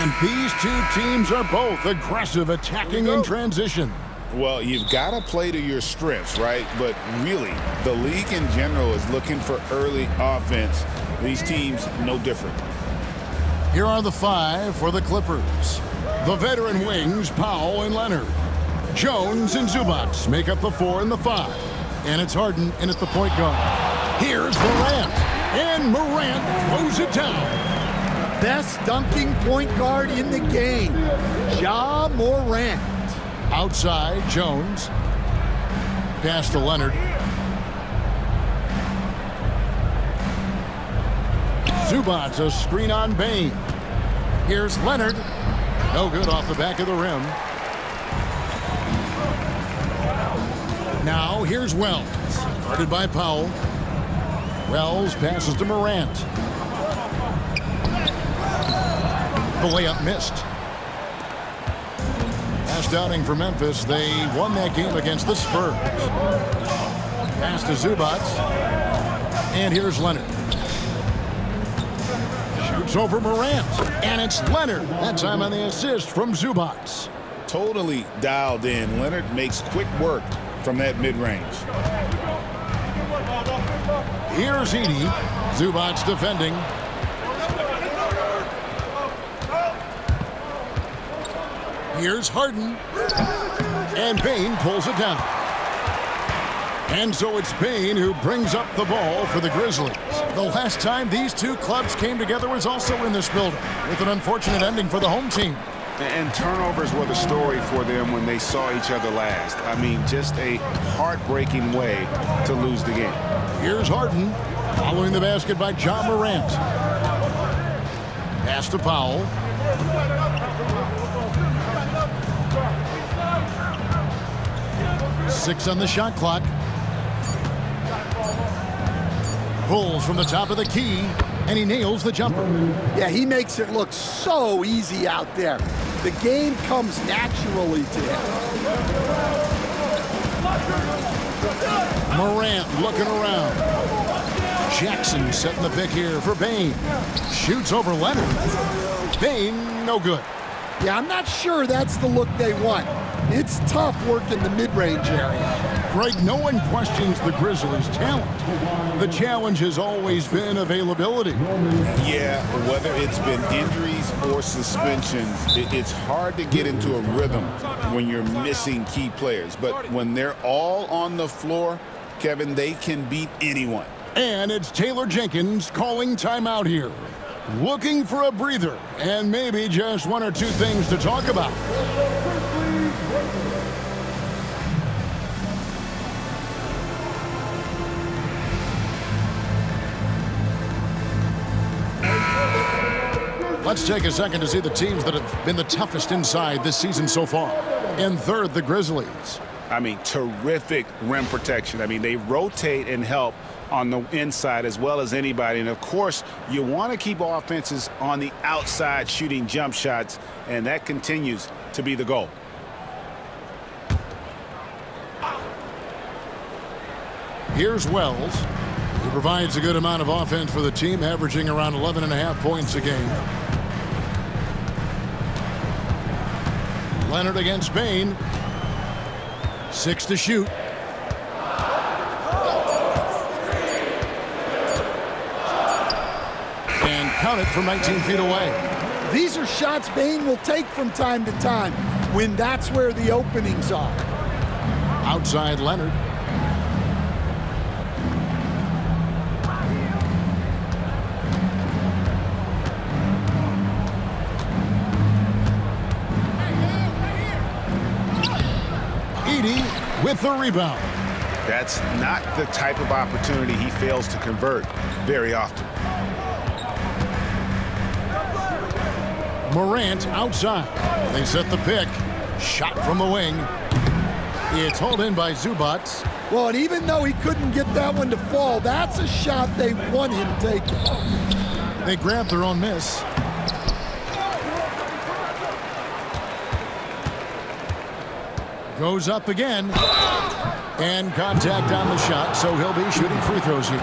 And these two teams are both aggressive, attacking in transition. Well, you've got to play to your strengths, right? But really, the league in general is looking for early offense. These teams, no different. Here are the five for the Clippers. The veteran wings, Powell and Leonard. Jones and Zubac make up the 4 and the 5. And it's Harden in at the point guard. Here's Morant. And Morant throws it down. Best dunking point guard in the game, Ja Morant. Outside, Jones. Pass to Leonard. Zubac, a screen on Bane. Here's Leonard. No good off the back of the rim. Now here's Wells. Guarded by Powell. Wells passes to Morant. The layup missed. Last outing for Memphis, they won that game against the Spurs. Pass to Zubac. And here's Leonard. Shoots over Morant. And it's Leonard. That time on the assist from Zubac. Totally dialed in. Leonard makes quick work from that mid-range. Here's Edey. Zubac defending. Here's Harden. And Bane pulls it down. And so it's Bane who brings up the ball for the Grizzlies. The last time these two clubs came together was also in this building, with an unfortunate ending for the home team. And turnovers were the story for them when they saw each other last. I mean, just a heartbreaking way to lose the game. Here's Harden, following the basket by Ja Morant. Pass to Powell. Six on the shot clock. Pulls from the top of the key, and he nails the jumper. Yeah, he makes it look so easy out there. The game comes naturally to him. Morant looking around. Jackson setting the pick here for Bane. Shoots over Leonard. Bane, no good. Yeah, I'm not sure that's the look they want. It's tough work in the mid-range area. Greg, no one questions the Grizzlies' talent. The challenge has always been availability. Yeah, whether it's been injuries or suspensions, it's hard to get into a rhythm when you're missing key players. But when they're all on the floor, Kevin, they can beat anyone. And it's Taylor Jenkins calling timeout here. Looking for a breather and maybe just one or two things to talk about. Let's take a second to see the teams that have been the toughest inside this season so far. In third, the Grizzlies. I mean, terrific rim protection. I mean, they rotate and help on the inside as well as anybody. And, of course, you want to keep offenses on the outside shooting jump shots, and that continues to be the goal. Here's Wells. He provides a good amount of offense for the team, averaging around 11.5 points a game. Leonard against Bane. 6 to shoot. And count it from 19 feet away. These are shots Bane will take from time to time when that's where the openings are. Outside Leonard. Edey with the rebound. That's not the type of opportunity he fails to convert very often. Morant outside. They set the pick. Shot from the wing. It's hauled in by Zubac. Well, and even though he couldn't get that one to fall, that's a shot they want him taking. They grab their own miss. Goes up again. And contact on the shot, so he'll be shooting free throws here.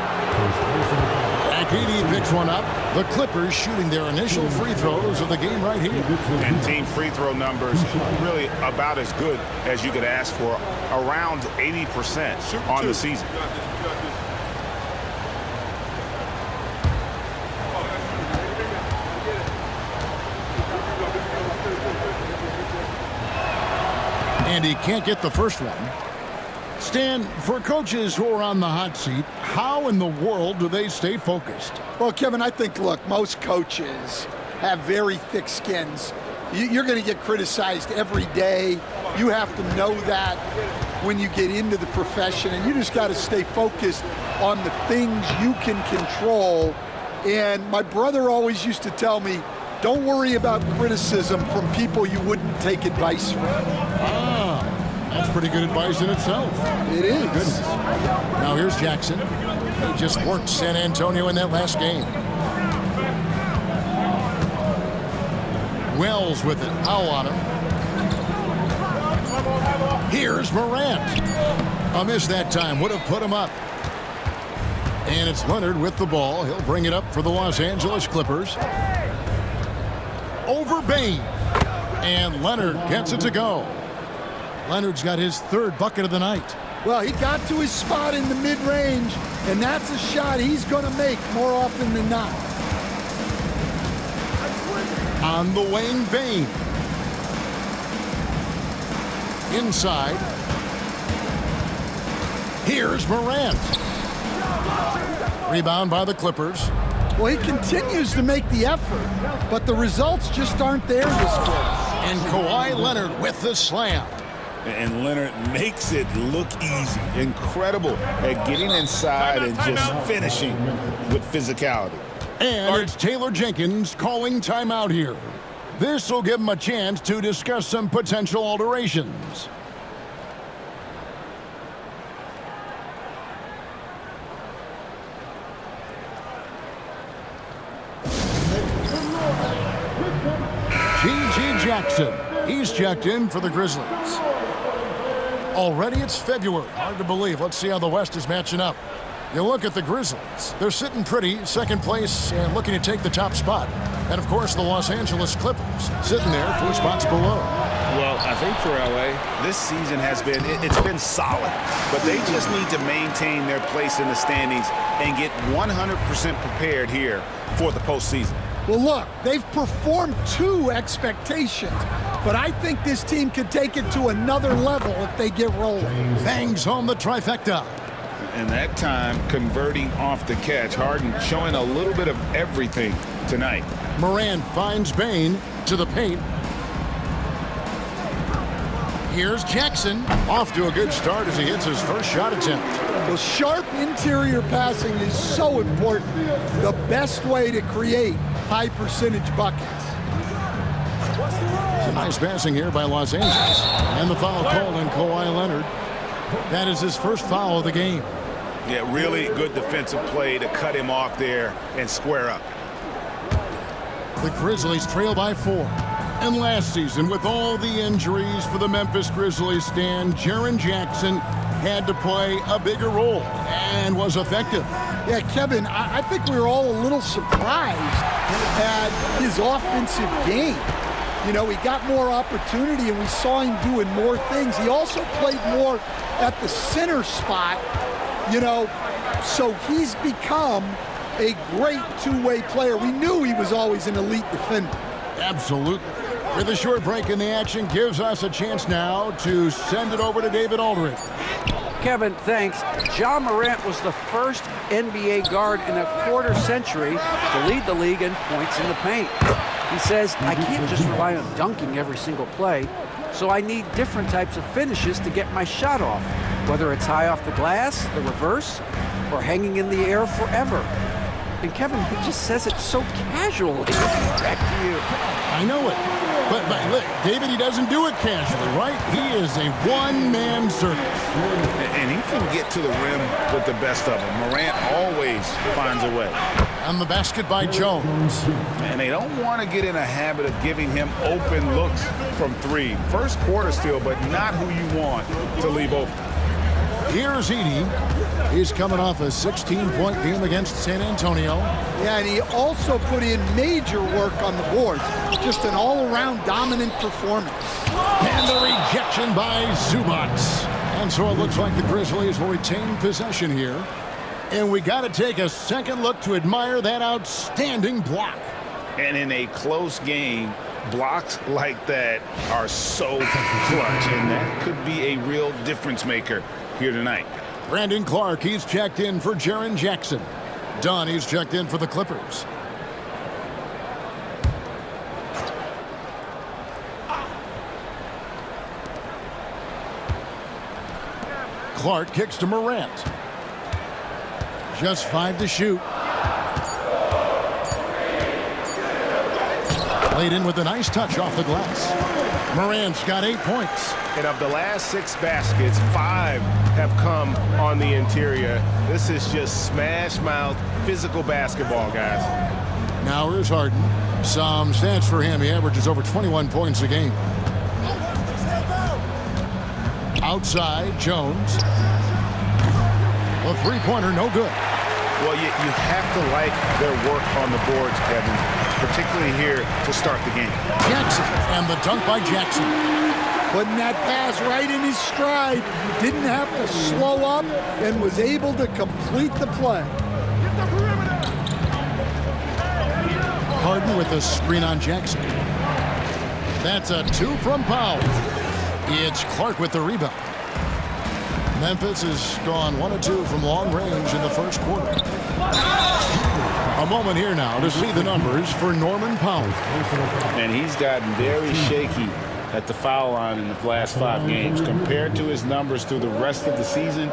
KD picks one up. The Clippers shooting their initial free throws of the game right here. And team free throw numbers really about as good as you could ask for, around 80% on the season. And he can't get the first one. Stan, for coaches who are on the hot seat, how in the world do they stay focused? Well, Kevin, I think, look, most coaches have very thick skins. You're going to get criticized every day. You have to know that when you get into the profession, and you just got to stay focused on the things you can control. And my brother always used to tell me, don't worry about criticism from people you wouldn't take advice from. That's pretty good advice in itself. It is. Goodness. Now here's Jackson. He just worked San Antonio in that last game. Wells with it. Powell on him. Here's Morant. A miss that time. Would have put him up. And it's Leonard with the ball. He'll bring it up for the Los Angeles Clippers. Over Bain. And Leonard gets it to go. Leonard's got his third bucket of the night. Well, he got to his spot in the mid-range, and that's a shot he's going to make more often than not. On the wing, Bain. Inside. Here's Morant. Rebound by the Clippers. Well, he continues to make the effort, but the results just aren't there this quarter. And Kawhi Leonard with the slam. And Leonard makes it look easy. Incredible at getting inside and just finishing with physicality. And it's Taylor Jenkins calling timeout here. This will give him a chance to discuss some potential alterations. G.G. Jackson. He's checked in for the Grizzlies. Already it's February. Hard to believe. Let's see how the West is matching up. You look at the Grizzlies. They're sitting pretty, second place, and looking to take the top spot. And, of course, the Los Angeles Clippers sitting there 4 spots below. Well, I think for LA, this season has been, it's been solid. But they just need to maintain their place in the standings and get 100% prepared here for the postseason. Well, look, they've performed to expectations, but I think this team could take it to another level if they get rolling. Bangs home the trifecta. And that time, converting off the catch. Harden showing a little bit of everything tonight. Morant finds Bain to the paint. Here's Jackson. Off to a good start as he hits his first shot attempt. Well, sharp interior passing is so important. The best way to create high percentage buckets. It's a nice passing here by Los Angeles. And the foul called on Kawhi Leonard. That is his first foul of the game. Yeah, really good defensive play to cut him off there and square up. The Grizzlies trail by 4. And last season, with all the injuries for the Memphis Grizzlies, Stan, Jaren Jackson had to play a bigger role and was effective. Yeah, Kevin, I think we were all a little surprised at his offensive game. You know, he got more opportunity and we saw him doing more things. He also played more at the center spot, you know, so he's become a great two-way player. We knew he was always an elite defender. Absolutely. With a short break in the action, gives us a chance now to send it over to David Aldridge. Kevin, thanks. Ja Morant was the first NBA guard in a quarter century to lead the league in points in the paint. He says, I can't just rely on dunking every single play, so I need different types of finishes to get my shot off, whether it's high off the glass, the reverse, or hanging in the air forever. And Kevin, he just says it so casually. Back to you. I know it. But look, David, he doesn't do it casually, right? He is a one-man circus. And he can get to the rim with the best of them. Morant always finds a way. On the basket by Jones. And they don't want to get in a habit of giving him open looks from 3. First quarter still, but not who you want to leave open. Here's Edey. He's coming off a 16-point game against San Antonio. Yeah, and he also put in major work on the boards. Just an all-around dominant performance. And the rejection by Zubac. And so it looks like the Grizzlies will retain possession here. And we got to take a second look to admire that outstanding block. And in a close game, blocks like that are so clutch, and that could be a real difference maker here tonight. Brandon Clark, he's checked in for Jaren Jackson. Dunn, he's checked in for the Clippers. Clark kicks to Morant. Just 5 to shoot. Laid in with a nice touch off the glass. Morant's got 8 points. And of the last 6 baskets, 5 have come on the interior. This is just smash mouth physical basketball, guys. Now here's Harden. Some stats for him. He averages over 21 points a game. Outside, Jones. A three-pointer, no good. Well, you have to like their work on the boards, Kevin, particularly here to start the game. Jackson, and the dunk by Jackson. Putting that pass right in his stride. Didn't have to slow up and was able to complete the play. Harden with a screen on Jackson. That's a 2 from Powell. It's Clark with the rebound. Memphis has gone 1 of 2 from long range in the first quarter. A moment here now to see the numbers for Norman Powell. And he's gotten very shaky at the foul line in the last 5 games. Compared to his numbers through the rest of the season,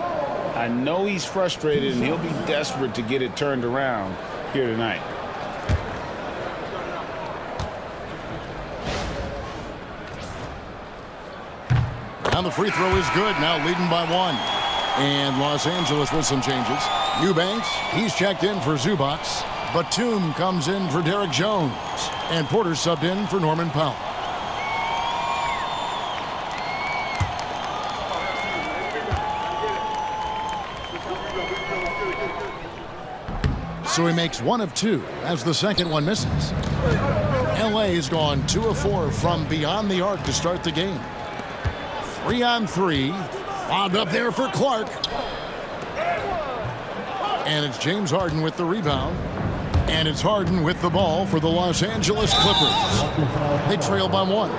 I know he's frustrated, and he'll be desperate to get it turned around here tonight. And the free throw is good, now leading by 1. And Los Angeles with some changes. Eubanks, he's checked in for Zubac. Batum comes in for Derek Jones. And Porter subbed in for Norman Powell. So he makes 1 of 2 as the second one misses. LA's gone 2 of 4 from beyond the arc to start the game. 3 on 3. Wound up there for Clark. And it's James Harden with the rebound. And it's Harden with the ball for the Los Angeles Clippers. They trail by 1.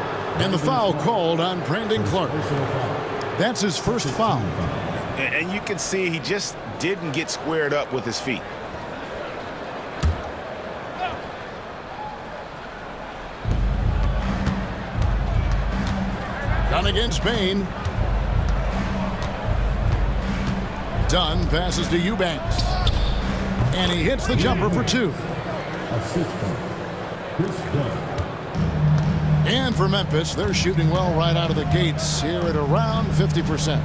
And the foul called on Brandon Clark. That's his first foul. And you can see he just didn't get squared up with his feet. Dunn against Payne. Dunn passes to Eubanks. And he hits the jumper for 2. And for Memphis, they're shooting well right out of the gates here at around 50%.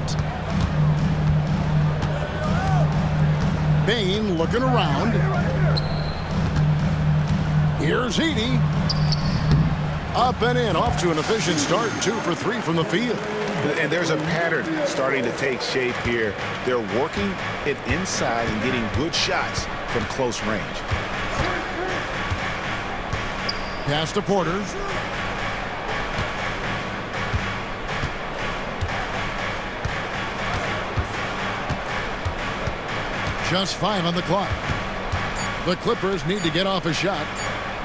Payne looking around. Here's Edey. Up and in, off to an efficient start. 2 for 3 from the field. And there's a pattern starting to take shape here. They're working it inside and getting good shots from close range. Pass to Porter. Just 5 on the clock. The Clippers need to get off a shot.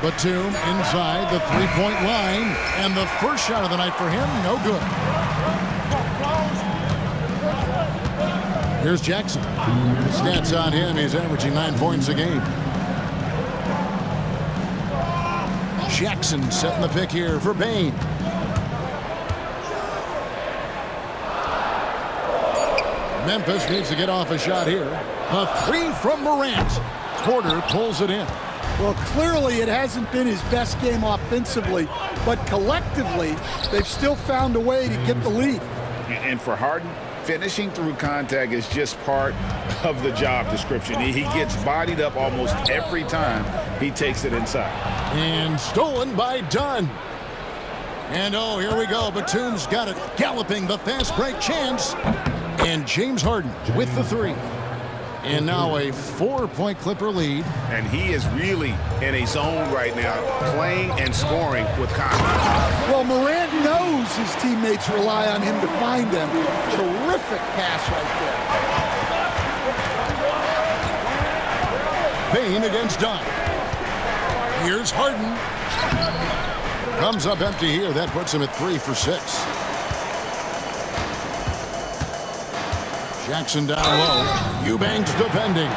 Batum inside the three-point line. And the first shot of the night for him, no good. Here's Jackson. Stats on him, he's averaging 9 points a game. Jackson setting the pick here for Payne. Memphis needs to get off a shot here. A 3 from Morant. Porter pulls it in. Well, clearly it hasn't been his best game offensively, but collectively, they've still found a way to get the lead. And for Harden, finishing through contact is just part of the job description. He gets bodied up almost every time he takes it inside. And stolen by Dunn. And oh, here we go. Batum's got it. Galloping the fast break chance. And James Harden with the three. And now a 4-point Clipper lead. And he is really in a zone right now, playing and scoring with confidence. Well, Morant knows his teammates rely on him to find them. Terrific pass right there. Bain against Dunn. Here's Harden. Comes up empty here. That puts him at 3 for 6. Jackson down low. Eubanks defending.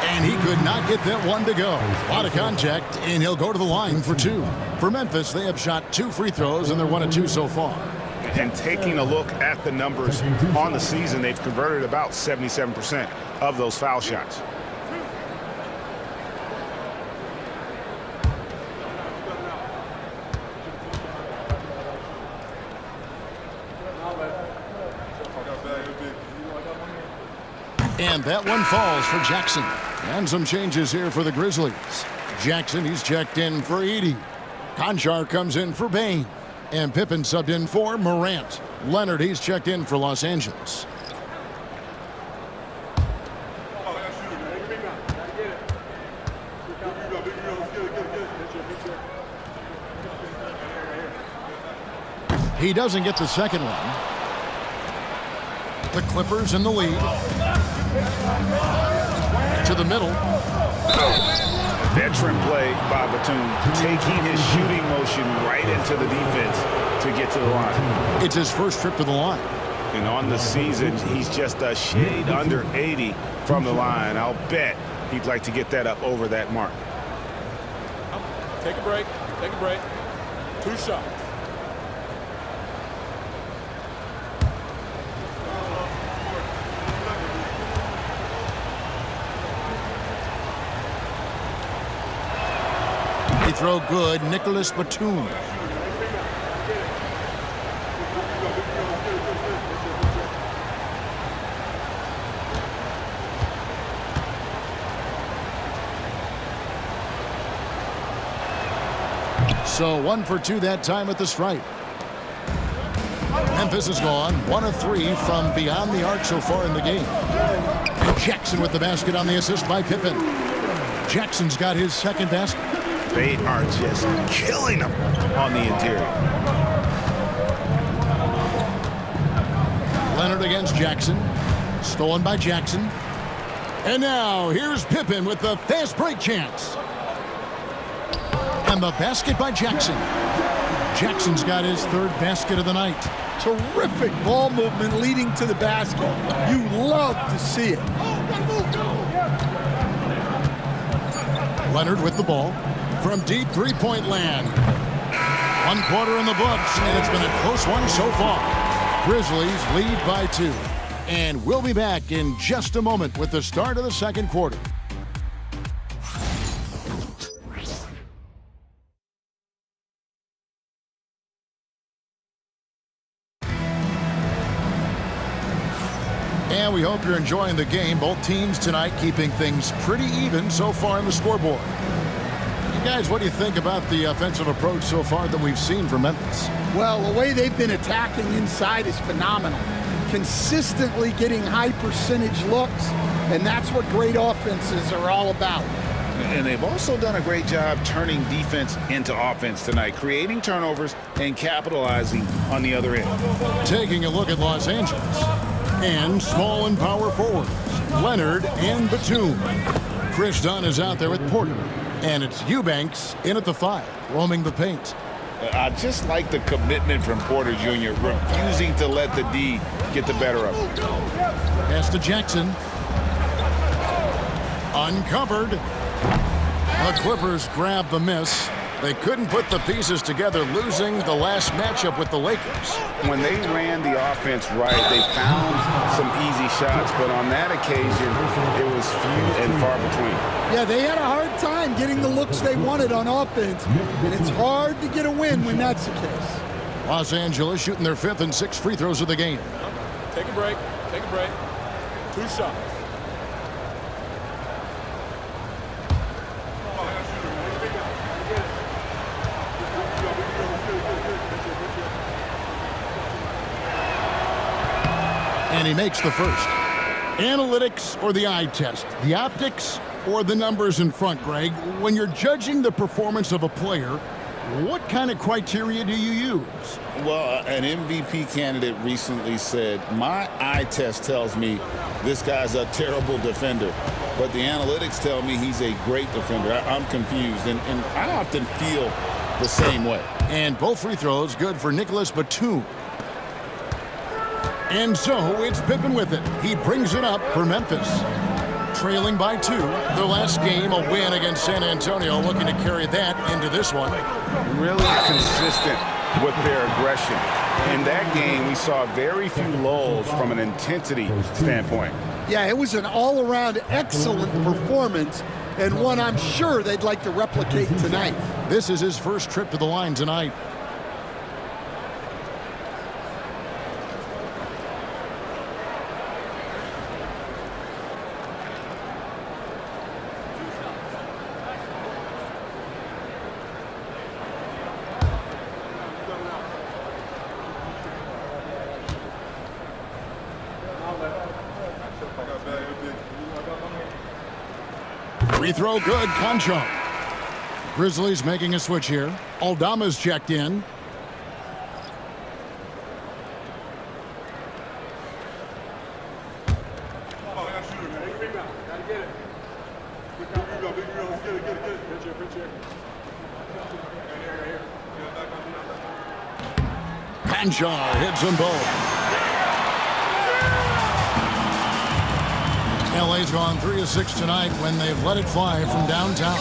And he could not get that one to go. A lot of contact, and he'll go to the line for 2. For Memphis, they have shot 2 free throws, and they're 1 of 2 so far. And taking a look at the numbers on the season, they've converted about 77% of those foul shots. And that one falls for Jackson. And some changes here for the Grizzlies. Jackson, he's checked in for Edey. Conchar comes in for Bain. And Pippen subbed in for Morant. Leonard, he's checked in for Los Angeles. He doesn't get the second one. The Clippers in the lead. To the middle. Veteran play by Batum, taking his shooting motion right into the defense to get to the line. It's his first trip to the line. And on the season, he's just a shade under 80 from the line. I'll bet he'd like to get that up over that mark. Take a break. Take a break. 2 shots. They throw good. Nicholas Batum. So 1 for 2 that time at the stripe. Memphis is gone 1 of 3 from beyond the arc so far in the game. And Jackson with the basket on the assist by Pippen. Jackson's got his second basket. They are just killing them on the interior. Leonard against Jackson. Stolen by Jackson. And now here's Pippen with the fast break chance. And the basket by Jackson. Jackson's got his 3rd basket of the night. Terrific ball movement leading to the basket. You love to see it. Leonard with the ball. From deep 3-point land. 1 quarter in the books, and it's been a close one so far. Grizzlies lead by 2. And we'll be back in just a moment with the start of the second quarter. And we hope you're enjoying the game. Both teams tonight keeping things pretty even so far in the scoreboard. Guys, what do you think about the offensive approach so far that we've seen from Memphis? Well, the way they've been attacking inside is phenomenal. Consistently getting high percentage looks, and that's what great offenses are all about. And they've also done a great job turning defense into offense tonight, creating turnovers and capitalizing on the other end. Taking a look at Los Angeles. And small and power forwards, Leonard and Batum. Chris Dunn is out there with Porter. And it's Eubanks in at the 5, roaming the paint. I just like the commitment from Porter Jr., refusing to let the D get the better of him. Pass to Jackson. Uncovered. The Clippers grab the miss. They couldn't put the pieces together, losing the last matchup with the Lakers. When they ran the offense right, they found some easy shots, but on that occasion, it was few and far between. Yeah, they had a hard time getting the looks they wanted on offense, and it's hard to get a win when that's the case. Los Angeles shooting their 5th and 6th free throws of the game. Take a break. Take a break. 2 shots. And he makes the first. Analytics or the eye test? The optics or the numbers in front, Greg? When you're judging the performance of a player, what kind of criteria do you use? Well, an MVP candidate recently said, my eye test tells me this guy's a terrible defender, but the analytics tell me he's a great defender. I'm confused, and I often feel the same way. And both free throws good for Nicholas Batum. And so it's Pippen with it. He brings it up for Memphis. Trailing by 2. Their last game, a win against San Antonio, looking to carry that into this one. Really consistent with their aggression. In that game, we saw very few lulls from an intensity standpoint. Yeah, it was an all-around excellent performance, and one I'm sure they'd like to replicate tonight. This is his first trip to the line tonight. Free throw good, Concho. Grizzlies making a switch here. Aldama's checked in. Concho hits them both. LA's gone 3 of 6 tonight when they've let it fly from downtown.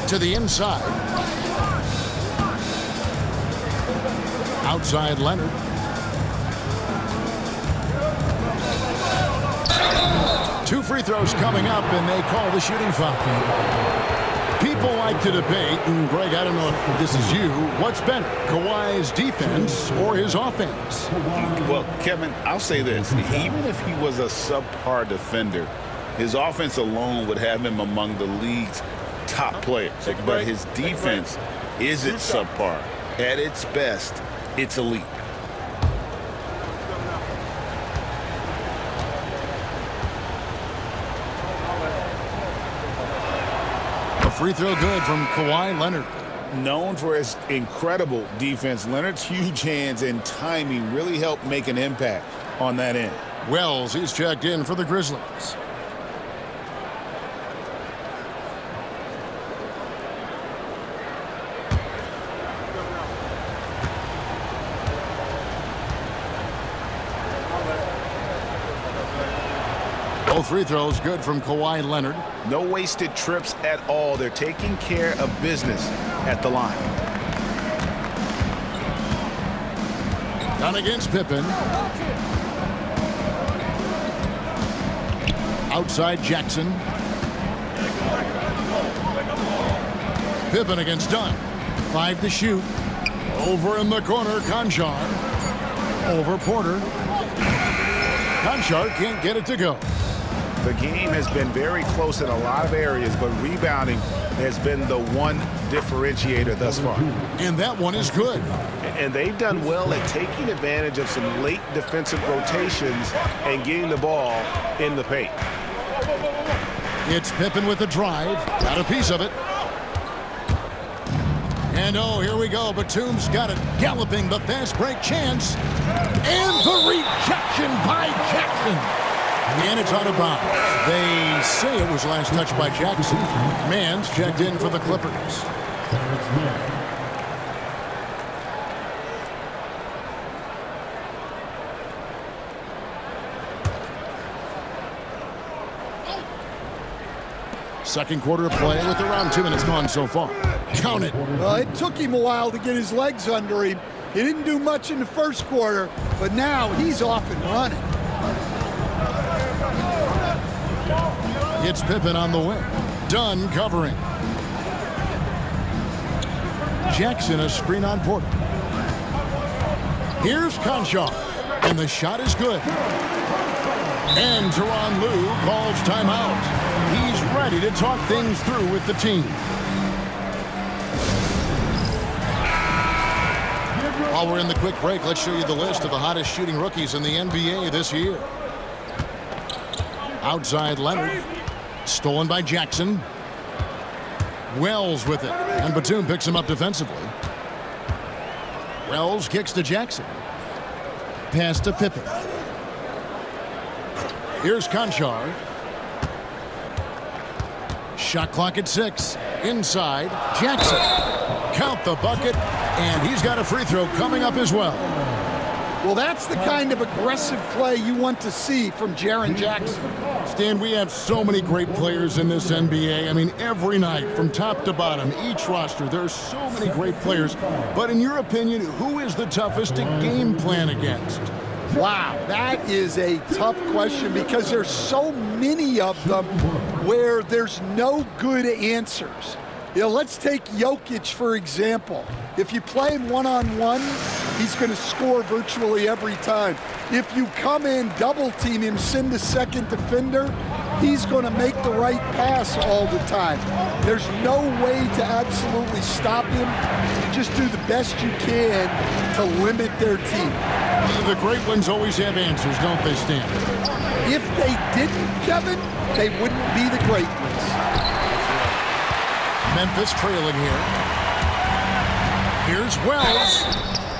To the inside. Outside Leonard. Two free throws coming up, and they call the shooting foul. People like to debate, and Greg, I don't know if this is you, what's better, Kawhi's defense or his offense? Well, Kevin, I'll say this. Even if he was a subpar defender, his offense alone would have him among the league's top players. But his defense isn't subpar. At its best, it's elite. Free throw good from Kawhi Leonard. Known for his incredible defense, Leonard's huge hands and timing really helped make an impact on that end. Wells, he's checked in for the Grizzlies. Both free throws good from Kawhi Leonard. No wasted trips at all. They're taking care of business at the line. Down against Pippen. Outside Jackson. Pippen against Dunn. 5 to shoot. Over in the corner, Conchar. Over Porter. Conchar can't get it to go. The game has been very close in a lot of areas, but rebounding has been the one differentiator thus far. And that one is good. And they've done well at taking advantage of some late defensive rotations and getting the ball in the paint. It's Pippen with the drive. Got a piece of it. And oh, here we go. Batum's got it galloping. The fast break chance. And the rejection by Jackson. And it's out of bounds. They say it was last touched by Jackson. Mann's checked in for the Clippers. Second quarter of play with around 2 minutes gone so far. Count it. Well, it took him a while to get his legs under him. He didn't do much in the first quarter, but now he's off and running. It's Pippen on the wing. Dunn covering. Jackson a screen on Porter. Here's Conchar. And the shot is good. And Tyronn Lue calls timeout. He's ready to talk things through with the team. While we're in the quick break, let's show you the list of the hottest shooting rookies in the NBA this year. Outside Leonard. Stolen by Jackson. Wells with it. And Batum picks him up defensively. Wells kicks to Jackson. Pass to Pippen. Here's Conchar. Shot clock at 6. Inside, Jackson. Count the bucket, and he's got a free throw coming up as well. Well, that's the kind of aggressive play you want to see from Jaren Jackson. Stan, we have so many great players in this NBA. I mean, every night, from top to bottom, each roster, there are so many great players. But in your opinion, who is the toughest to game plan against? Wow, that is a tough question because there's so many of them where there's no good answers. You know, let's take Jokic, for example. If you play him one-on-one, he's going to score virtually every time. If you come in, double-team him, send the second defender, he's going to make the right pass all the time. There's no way to absolutely stop him. You just do the best you can to limit their team. The great ones always have answers, don't they, Stan? If they didn't, Kevin, they wouldn't be the great ones. Memphis trailing here. Here's Wells.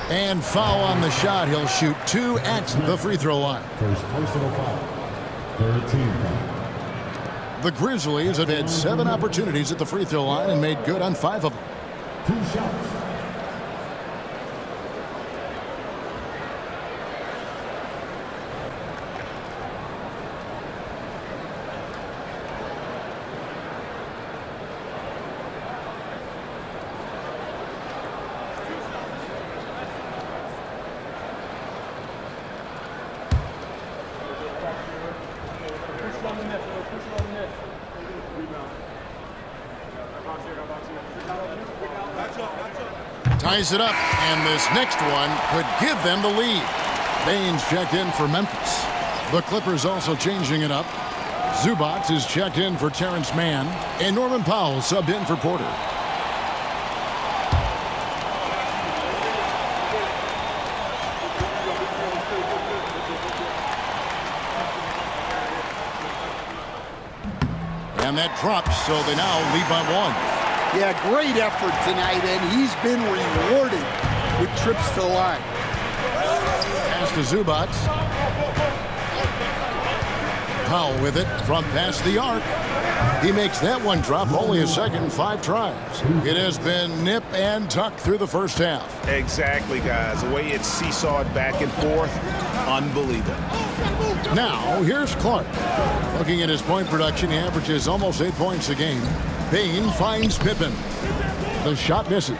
And foul on the shot. He'll shoot 2 at the free throw line. First personal foul. 13 foul. The Grizzlies have had 7 opportunities at the free throw line and made good on 5 of them. 2 shots. Ties it up, and this next one could give them the lead. Baines checked in for Memphis. The Clippers also changing it up. Zubac is checked in for Terrence Mann, and Norman Powell subbed in for Porter. And that drops, so they now lead by 1. Yeah, great effort tonight, and he's been rewarded with trips to the line. Pass to Zubac. Powell with it from past the arc. He makes that one drop, only a second, 5 tries. It has been nip and tuck through the first half. Exactly, guys. The way it's seesawed back and forth, unbelievable. Now, here's Clark. Looking at his point production, he averages almost 8 points a game. Bain finds Pippen. The shot misses.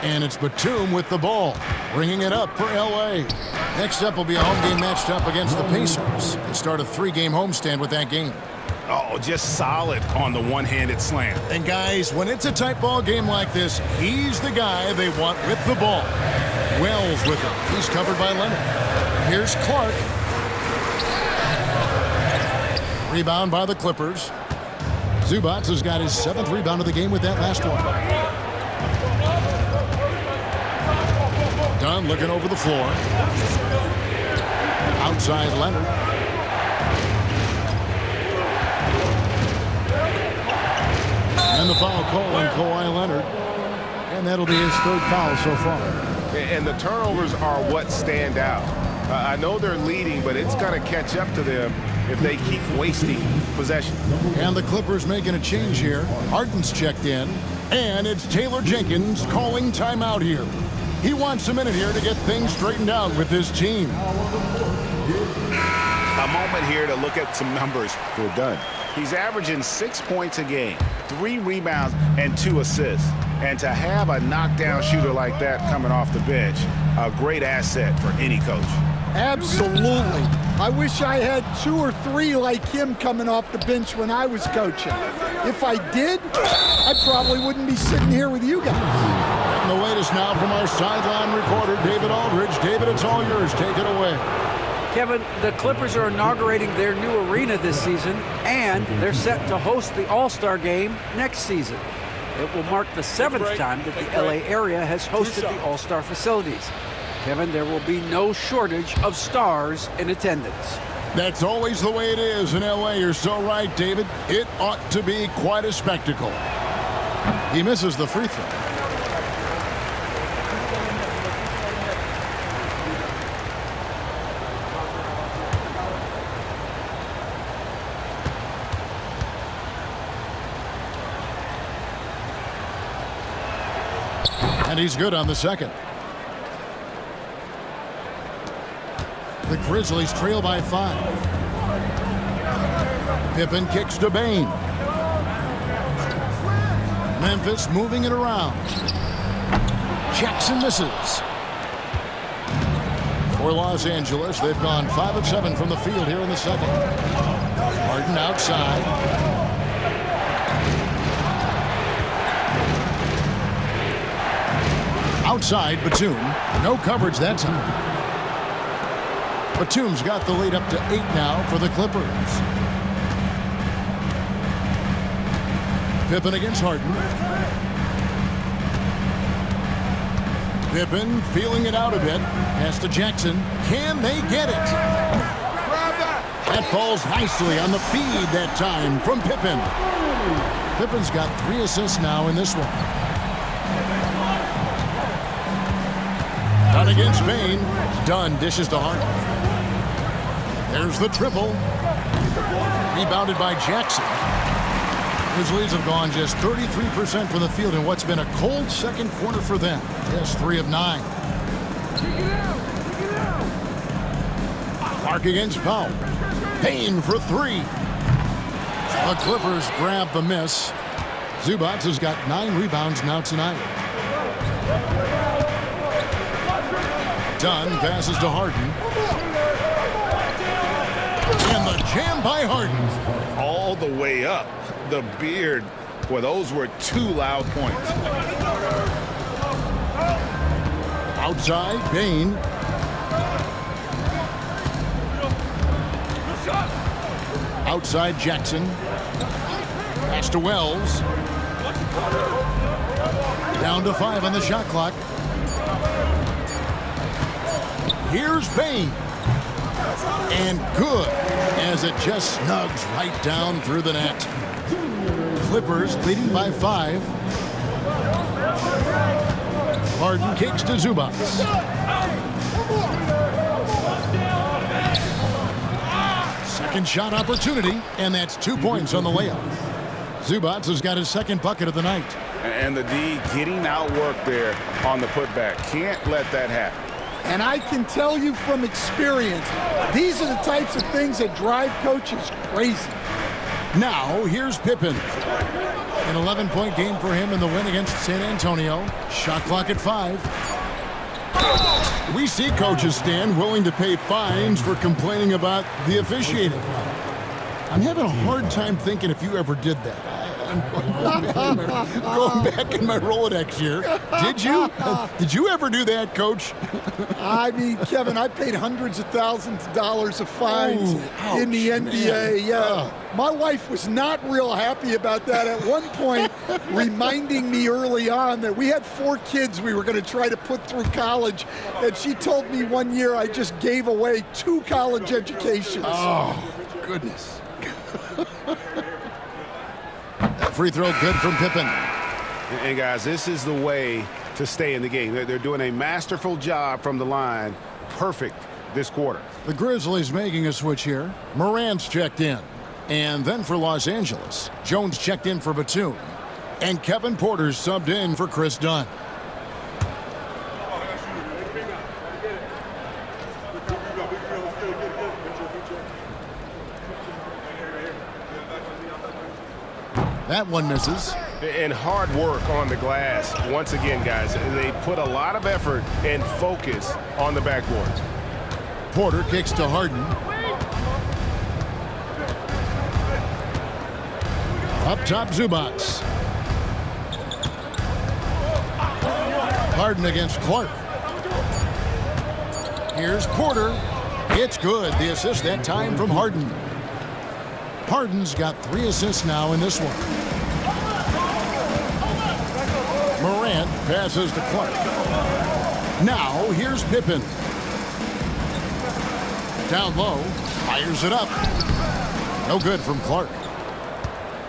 And it's Batum with the ball, bringing it up for L.A. Next up will be a home game matched up against the Pacers. They start a 3-game homestand with that game. Oh, just solid on the one-handed slam. And guys, when it's a tight ball game like this, he's the guy they want with the ball. Wells with it. He's covered by Leonard. Here's Clark. Rebound by the Clippers. Zubac has got his 7th rebound of the game with that last one. Dunn looking over the floor. Outside Leonard. And the foul call on Kawhi Leonard. And that'll be his 3rd foul so far. And the turnovers are what stand out. I know they're leading, but it's going to catch up to them if they keep wasting possession. And the Clippers making a change here. Harden's checked in. And it's Taylor Jenkins calling timeout here. He wants a minute here to get things straightened out with his team. A moment here to look at some numbers for Dunn. He's averaging 6 points a game, 3 rebounds, and 2 assists. And to have a knockdown shooter like that coming off the bench, a great asset for any coach. Absolutely. I wish I had 2 or 3 like him coming off the bench when I was coaching. If I did, I probably wouldn't be sitting here with you guys. And the latest now from our sideline reporter, David Aldridge. David, it's all yours. Take it away. Kevin, the Clippers are inaugurating their new arena this season, and they're set to host the All-Star game next season. It will mark the 7th time that the LA area has hosted the All-Star facilities. Kevin, there will be no shortage of stars in attendance. That's always the way it is in LA. You're so right, David. It ought to be quite a spectacle. He misses the free throw. And he's good on the second. The Grizzlies trail by 5. Pippen kicks to Bain. Memphis moving it around. Jackson misses. For Los Angeles, they've gone 5 of 7 from the field here in the second. Harden outside. Outside, Batum. No coverage that time. Batum's got the lead up to 8 now for the Clippers. Pippen against Harden. Pippen feeling it out a bit. Pass to Jackson. Can they get it? That falls nicely on the feed that time from Pippen. Pippen's got 3 assists now in this one. Done against Bain. Dunn dishes to Harden. There's the triple. Rebounded by Jackson. Grizzlies have gone just 33% from the field in what's been a cold second quarter for them. Just 3 of 9. Clark against Powell. Payne for 3. The Clippers grab the miss. Zubac has got 9 rebounds now tonight. Dunn passes to Harden. And the jam by Harden. All the way up. The beard. Well, those were 2 loud points. Outside, Bain. Outside, Jackson. Pass to Wells. Down to 5 on the shot clock. Here's Bain. And good, as it just snugs right down through the net. Clippers leading by 5. Harden kicks to Zubac. Second shot opportunity, and that's 2 points on the layup. Zubac has got his second bucket of the night. And the D getting outworked there on the putback. Can't let that happen. And I can tell you from experience, these are the types of things that drive coaches crazy. Now, here's Pippen. An 11-point game for him in the win against San Antonio. Shot clock at 5. We see coaches, Stan, willing to pay fines for complaining about the officiating. I'm having a hard time thinking if you ever did that. I'm going back in my Rolodex here. Did you? Did you ever do that, Coach? I mean, Kevin, I paid hundreds of thousands of dollars of fines in the NBA. Yeah. My wife was not real happy about that at one point, reminding me early on that we had 4 kids we were going to try to put through college. And she told me one year I just gave away 2 college educations. Oh, goodness. Free throw good from Pippen. And guys, this is the way to stay in the game. They're doing a masterful job from the line. Perfect this quarter. The Grizzlies making a switch here. Morant's checked in. And then for Los Angeles, Jones checked in for Batum. And Kevin Porter's subbed in for Chris Dunn. That one misses. And hard work on the glass. Once again, guys, they put a lot of effort and focus on the backboard. Porter kicks to Harden. Up top, Zubac. Harden against Clark. Here's Porter. It's good. The assist that time from Harden. Harden's got 3 assists now in this one. Morant passes to Clark. Now here's Pippen. Down low, fires it up. No good from Clark.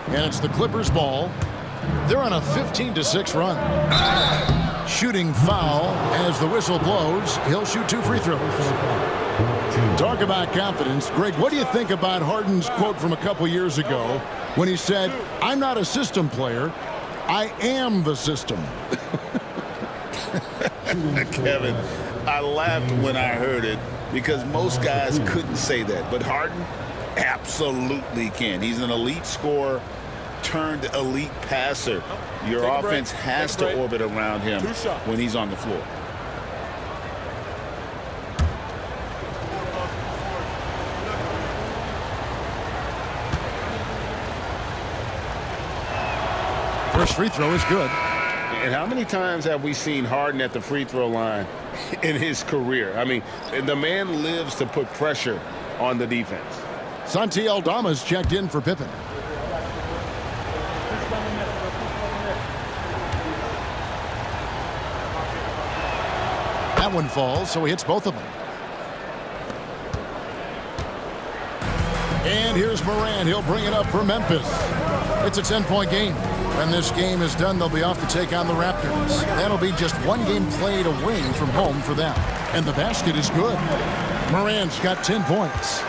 And it's the Clippers' ball. They're on a 15-6 run. Shooting foul as the whistle blows. He'll shoot 2 free throws. Talk about confidence. Greg, what do you think about Harden's quote from a couple years ago when he said, "I'm not a system player, I am the system"? Kevin, I laughed when I heard it because most guys couldn't say that. But Harden absolutely can. He's an elite scorer turned elite passer. Your offense has to orbit around him when he's on the floor. First free throw is good. And how many times have we seen Harden at the free throw line in his career? I mean, the man lives to put pressure on the defense. Santi Aldama's checked in for Pippen. That one falls, so he hits both of them. And here's Morant. He'll bring it up for Memphis. It's a 10-point game. When this game is done, they'll be off to take on the Raptors. That'll be just one game played away from home for them. And the basket is good. Morant's got 10 points.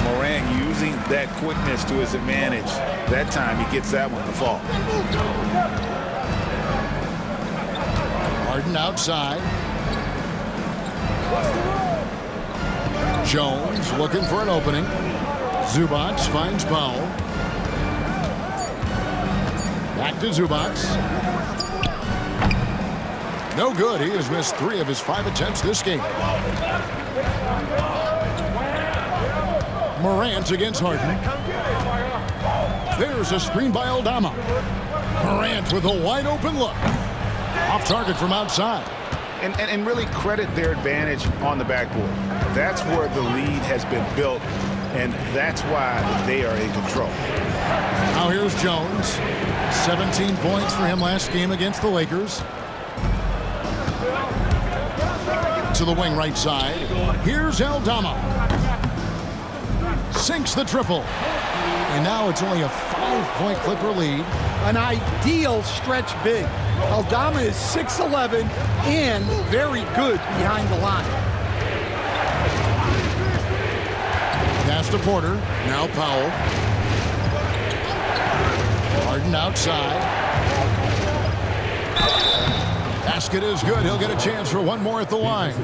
Morant using that quickness to his advantage. That time he gets that one to fall. Harden outside. Jones looking for an opening. Zubac finds Powell. Back to Zubac. No good. He has missed 3 of his 5 attempts this game. Morant against Harden. There's a screen by Aldama. Morant with a wide open look. Off target from outside. And really credit their advantage on the backboard. That's where the lead has been built, and that's why they are in control. Now here's Jones. 17 points for him last game against the Lakers. To the wing right side. Here's Aldama. Sinks the triple. And now it's only a 5-point Clipper lead. An ideal stretch big. Aldama is 6'11" and very good behind the line. Pass to Porter. Now Powell. Harden outside. Basket is good. He'll get a chance for one more at the line.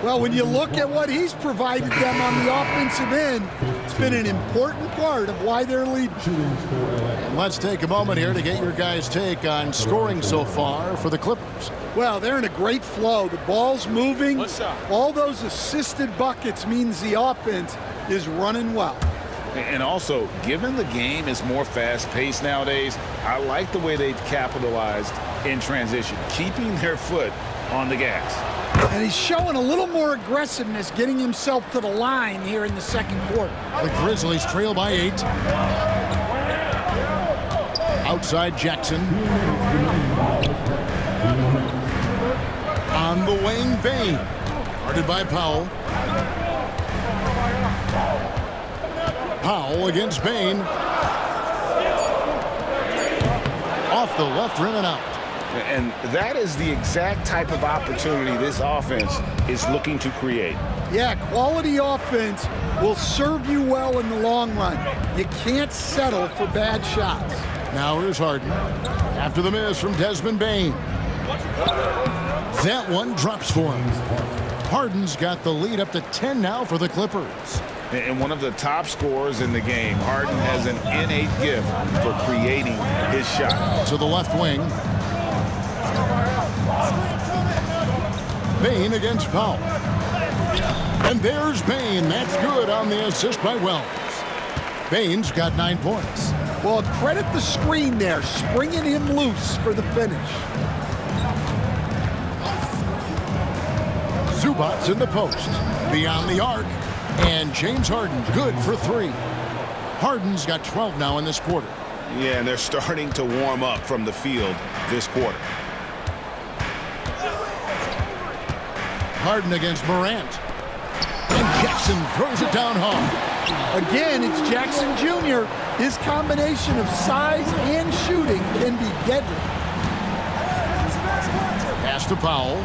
Well, when you look at what he's provided them on the offensive end, it's been an important part of why they're leading. And let's take a moment here to get your guys' take on scoring so far for the Clippers. Well, they're in a great flow. The ball's moving. All those assisted buckets means the offense is running well. And also, given the game is more fast-paced nowadays, I like the way they've capitalized in transition, keeping their foot on the gas. And he's showing a little more aggressiveness, getting himself to the line here in the second quarter. The Grizzlies trail by 8. Outside Jackson. On the wing, Bane. Guarded by Powell. Powell against Bane. Off the left rim and out. And that is the exact type of opportunity this offense is looking to create. Yeah, quality offense will serve you well in the long run. You can't settle for bad shots. Now here's Harden. After the miss from Desmond Bane. That one drops for him. Harden's got the lead up to 10 now for the Clippers. And one of the top scorers in the game, Harden has an innate gift for creating his shot. To the left wing. Bane against Powell. And there's Bane. That's good on the assist by Wells. Bane's got 9 points. Well, credit the screen there, springing him loose for the finish. Zubac's in the post. Beyond the arc. And James Harden good for 3. Harden's got 12 now in this quarter. Yeah, and they're starting to warm up from the field this quarter. Harden against Morant. And Jackson throws it down hard. Again, it's Jackson Jr. His combination of size and shooting can be deadly. Pass to Powell.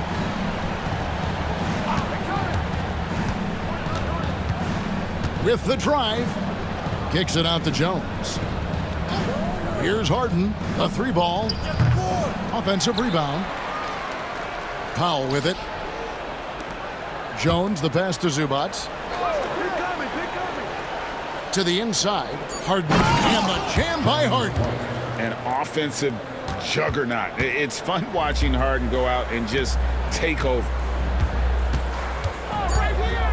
With the drive. Kicks it out to Jones. Here's Harden. A 3-ball. Offensive rebound. Powell with it. Jones, the pass to Zubac. To the inside. Harden. And the jam by Harden. An offensive juggernaut. It's fun watching Harden go out and just take over.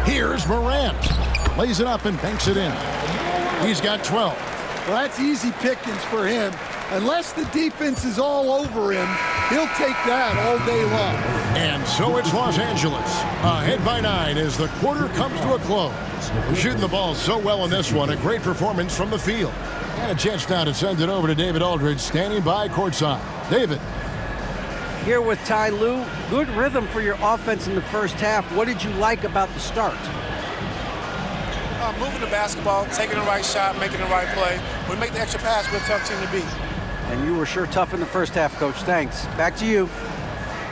Here's Morant. Lays it up and banks it in. He's got 12. Well, that's easy pickings for him. Unless the defense is all over him, he'll take that all day long. And so it's Los Angeles, ahead by 9 as the quarter comes to a close. We're shooting the ball so well in this one. A great performance from the field. And a chance now to send it over to David Aldridge, standing by courtside. David. Here with Ty Lue. Good rhythm for your offense in the first half. What did you like about the start? Moving the basketball, taking the right shot, making the right play. When we make the extra pass, we're a tough team to beat. And you were sure tough in the first half, Coach. Thanks. Back to you.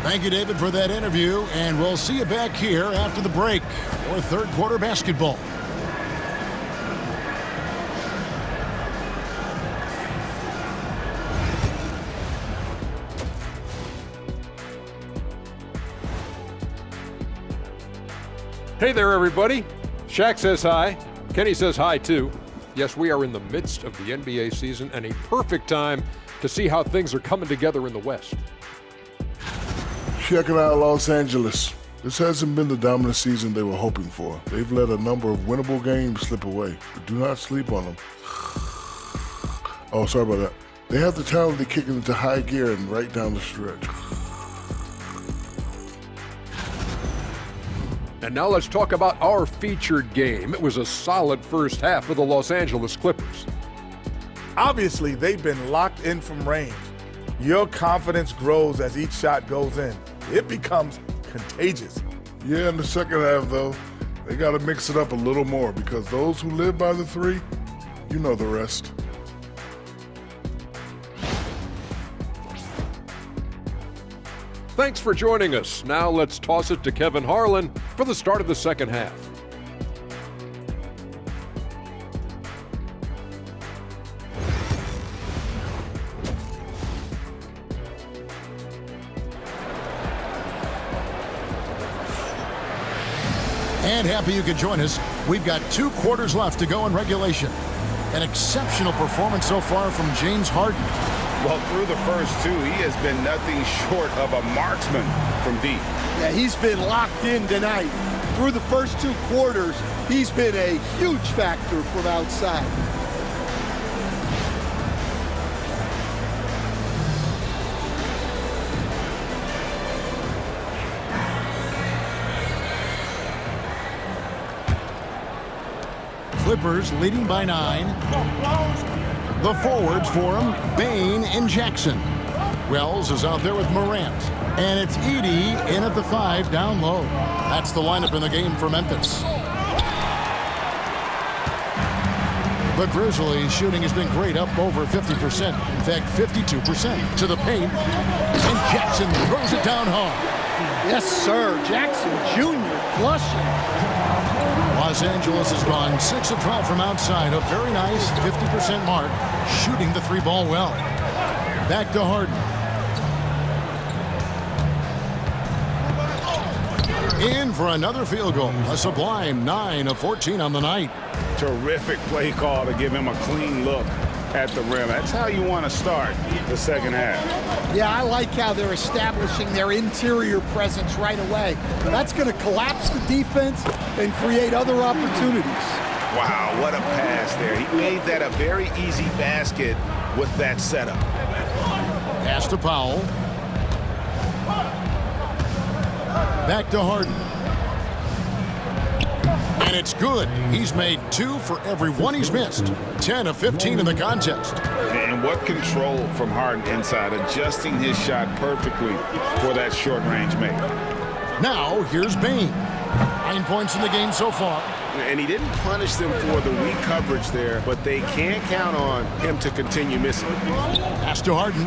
Thank you, David, for that interview. And we'll see you back here after the break for third quarter basketball. Hey there, everybody. Shaq says hi. Kenny says hi, too. Yes, we are in the midst of the NBA season and a perfect time to see how things are coming together in the West. Checking out Los Angeles. This hasn't been the dominant season they were hoping for. They've let a number of winnable games slip away, but do not sleep on them. Oh, sorry about that. They have the talent to kick it into high gear and right down the stretch. And now let's talk about our featured game. It was a solid first half for the Los Angeles Clippers. Obviously, they've been locked in from range. Your confidence grows as each shot goes in. It becomes contagious. Yeah, in the second half, though, they got to mix it up a little more because those who live by the three, you know the rest. Thanks for joining us. Now let's toss it to Kevin Harlan for the start of the second half. And happy you could join us. We've got 2 quarters left to go in regulation. An exceptional performance so far from James Harden. Well, through the first 2, he has been nothing short of a marksman from deep. Yeah, he's been locked in tonight. Through the first 2 quarters, he's been a huge factor from outside. Clippers leading by 9. The forwards for him, Bain and Jackson. Wells is out there with Morant. And it's Edey in at the 5 down low. That's the lineup in the game for Memphis. The Grizzlies shooting has been great, up over 50%. In fact, 52% to the paint. And Jackson throws it down hard. Yes, sir. Jackson Jr. flushing. Los Angeles has gone 6 of 12 from outside. A very nice 50% mark, shooting the 3-ball well. Back to Harden. In for another field goal. A sublime 9 of 14 on the night. Terrific play call to give him a clean look at the rim. That's how you want to start the second half. Yeah, I like how they're establishing their interior presence right away. That's going to collapse the defense and create other opportunities. Wow, what a pass there. He made that a very easy basket with that setup. Pass to Powell. Back to Harden. And it's good. He's made 2 for every 1 he's missed. 10 of 15 in the contest. And what control from Harden inside, adjusting his shot perfectly for that short-range make. Now, here's Bain. 9 points in the game so far. And he didn't punish them for the weak coverage there, but they can't count on him to continue missing. Pass to Harden.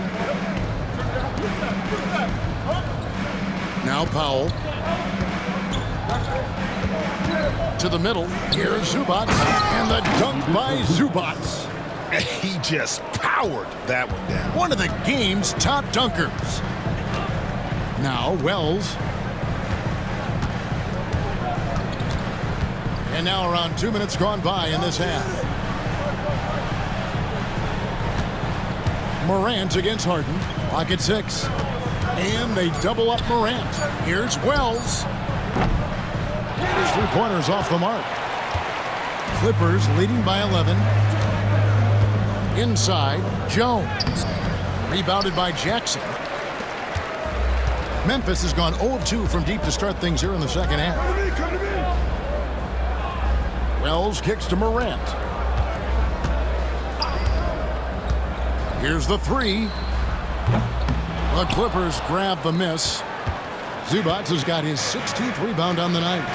Now Powell. To the middle. Here's Zubats. And the dunk by Zubats. He just powered that one down. One of the game's top dunkers. Now Wells. And now around 2 minutes gone by in this half. Morant against Harden. Clock at 6. And they double up Morant. Here's Wells. His three-pointers off the mark. Clippers leading by 11. Inside, Jones. Rebounded by Jackson. Memphis has gone 0 of 2 from deep to start things here in the second half. Wells kicks to Morant. Here's the three. The Clippers grab the miss. Zubats has got his 16th rebound on the night.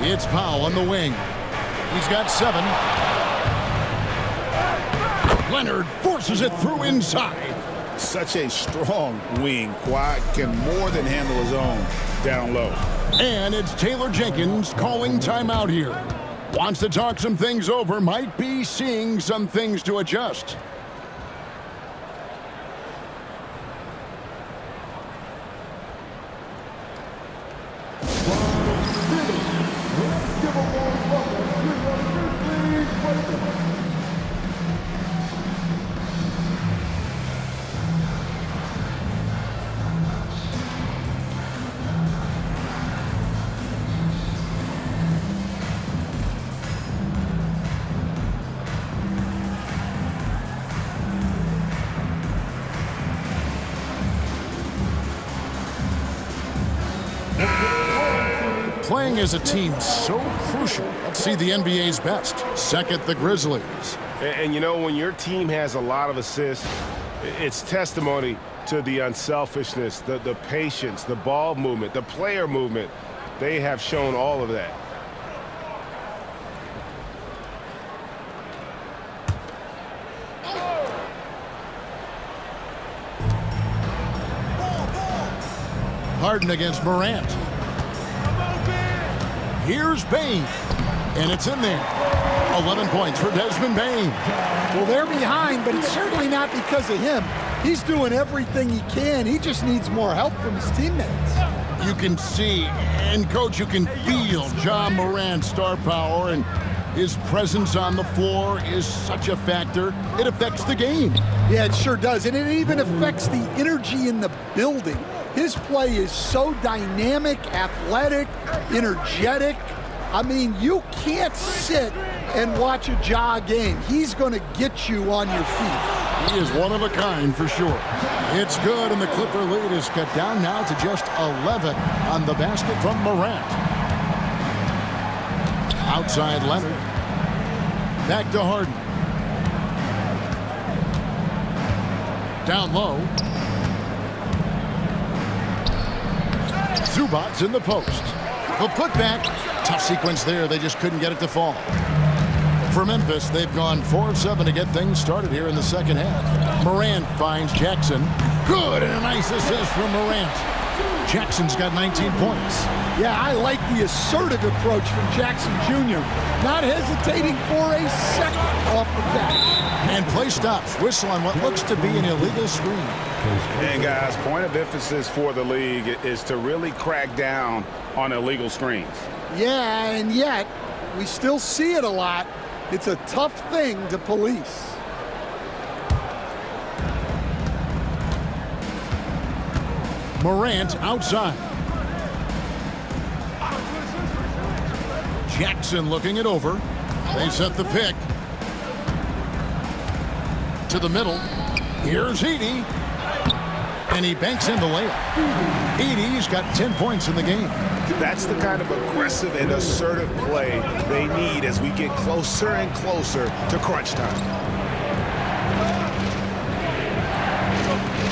It's Powell on the wing. He's got 7. Leonard forces it through inside. Such a strong wing. Kawhi can more than handle his own down low. And it's Taylor Jenkins calling timeout here. Wants to talk some things over. Might be seeing some things to adjust. Playing as a team so crucial. Let's see the NBA's best. Second, the Grizzlies. And you know, when your team has a lot of assists, it's testimony to the unselfishness, the patience, the ball movement, the player movement. They have shown all of that. Harden against Morant. Here's Bain. And it's in there. 11 points for Desmond Bain. Well, they're behind, but it's certainly not because of him. He's doing everything he can. He just needs more help from his teammates. You can see, and Coach, you can feel Ja Morant's star power, and his presence on the floor is such a factor. It affects the game. Yeah, it sure does. And it even affects the energy in the building. His play is so dynamic, athletic, energetic. I mean, you can't sit and watch a Ja game. He's going to get you on your feet. He is one of a kind for sure. It's good, and the Clipper lead is cut down now to just 11 on the basket from Morant. Outside Leonard. Back to Harden. Down low. Zubats in the post. The putback. Tough sequence there. They just couldn't get it to fall. For Memphis, they've gone 4 of 7 to get things started here in the second half. Morant finds Jackson. Good, and a nice assist from Morant. Jackson's got 19 points. Yeah, I like the assertive approach from Jackson Jr. Not hesitating for a second off the catch. And play stops. Whistle on what looks to be an illegal screen. And guys, point of emphasis for the league is to really crack down on illegal screens. Yeah, and yet we still see it a lot. It's a tough thing to police. Morant outside. Jackson looking it over. They set the pick. To the middle. Here's Edey. And he banks in the layup. Edey's got 10 points in the game. That's the kind of aggressive and assertive play they need as we get closer and closer to crunch time.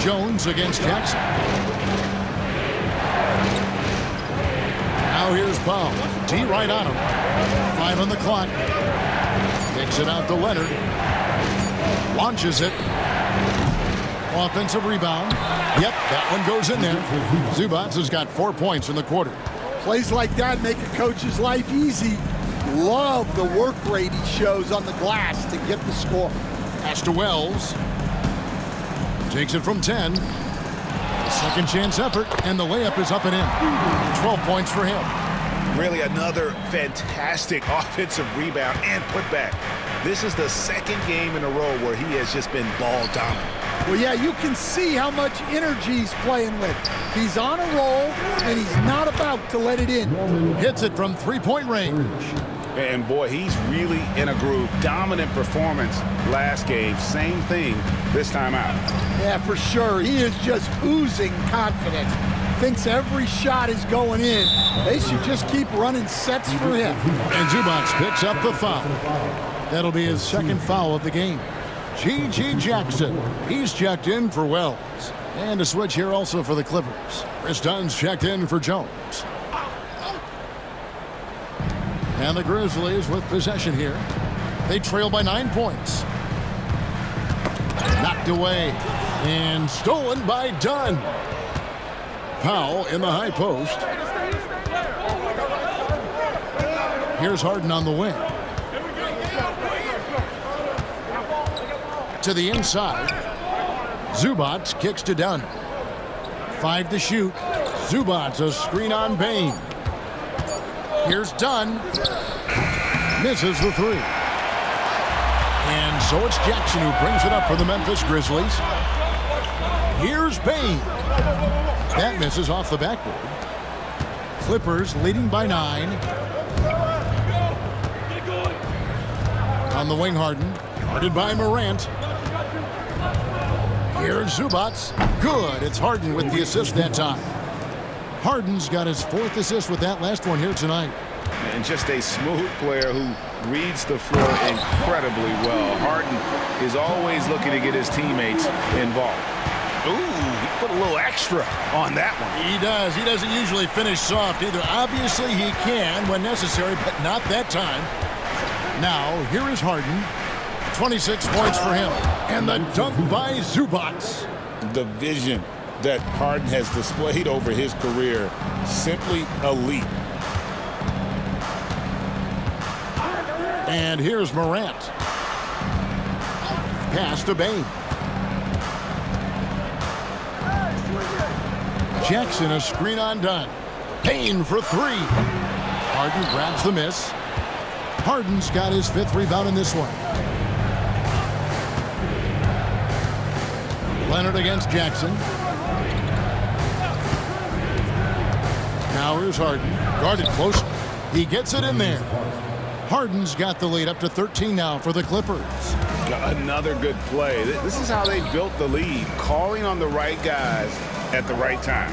Jones against Jackson. Now here's Powell. D right on him. 5 on the clock. Takes it out to Leonard. Launches it. Offensive rebound. Yep, that one goes in there. Zubac has got 4 points in the quarter. Plays like that make a coach's life easy. Love the work rate he shows on the glass to get the score. Pass to Wells. Takes it from 10. A second chance effort, and the layup is up and in. 12 points for him. Really another fantastic offensive rebound and putback. This is the second game in a row where he has just been ball dominant. Well, yeah, you can see how much energy he's playing with. He's on a roll, and he's not about to let it in. Hits it from three-point range. And boy, he's really in a groove. Dominant performance last game. Same thing this time out. Yeah, for sure. He is just oozing confidence. Thinks every shot is going in. They should just keep running sets for him. And Zubac picks up the foul. That'll be his second foul of the game. G.G. Jackson. He's checked in for Wells. And a switch here also for the Clippers. Chris Dunn's checked in for Jones. And the Grizzlies with possession here. They trail by 9 points. Knocked away. And stolen by Dunn. Powell in the high post. Here's Harden on the wing. To the inside. Zubac kicks to Dunn. 5 to shoot. Zubac a screen on Bain. Here's Dunn. Misses the 3. And so it's Jackson who brings it up for the Memphis Grizzlies. Here's Bain. That misses off the backboard. Clippers leading by 9. On the wing, Harden. Guarded by Morant. Here's Zubac. Good. It's Harden with the assist that time. Harden's got his 4th assist with that last one here tonight. And just a smooth player who reads the floor incredibly well. Harden is always looking to get his teammates involved. Ooh, he put a little extra on that one. He does. He doesn't usually finish soft either. Obviously, he can when necessary, but not that time. Now, here is Harden. 26 points for him. And the dunk by Zubac. The vision that Harden has displayed over his career, simply elite. And here's Morant. Pass to Bain. Jackson a screen on Dunn. Bain for 3. Harden grabs the miss. Harden's got his 5th rebound in this one. Leonard against Jackson. Now here's Harden. Guarded close. He gets it in there. Harden's got the lead up to 13 now for the Clippers. Another good play. This is how they built the lead. Calling on the right guys at the right time.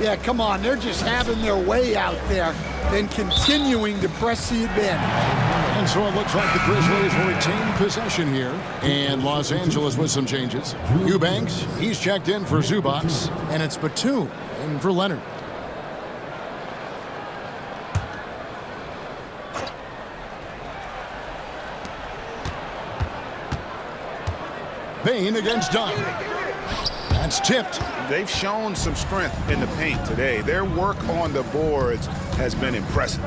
Yeah, come on. They're just having their way out there and continuing to press the advantage. And so it looks like the Grizzlies will retain possession here. And Los Angeles with some changes. Eubanks, he's checked in for Zubac. And it's Batum in for Leonard. Bain against Dunn. That's tipped. They've shown some strength in the paint today. Their work on the boards has been impressive.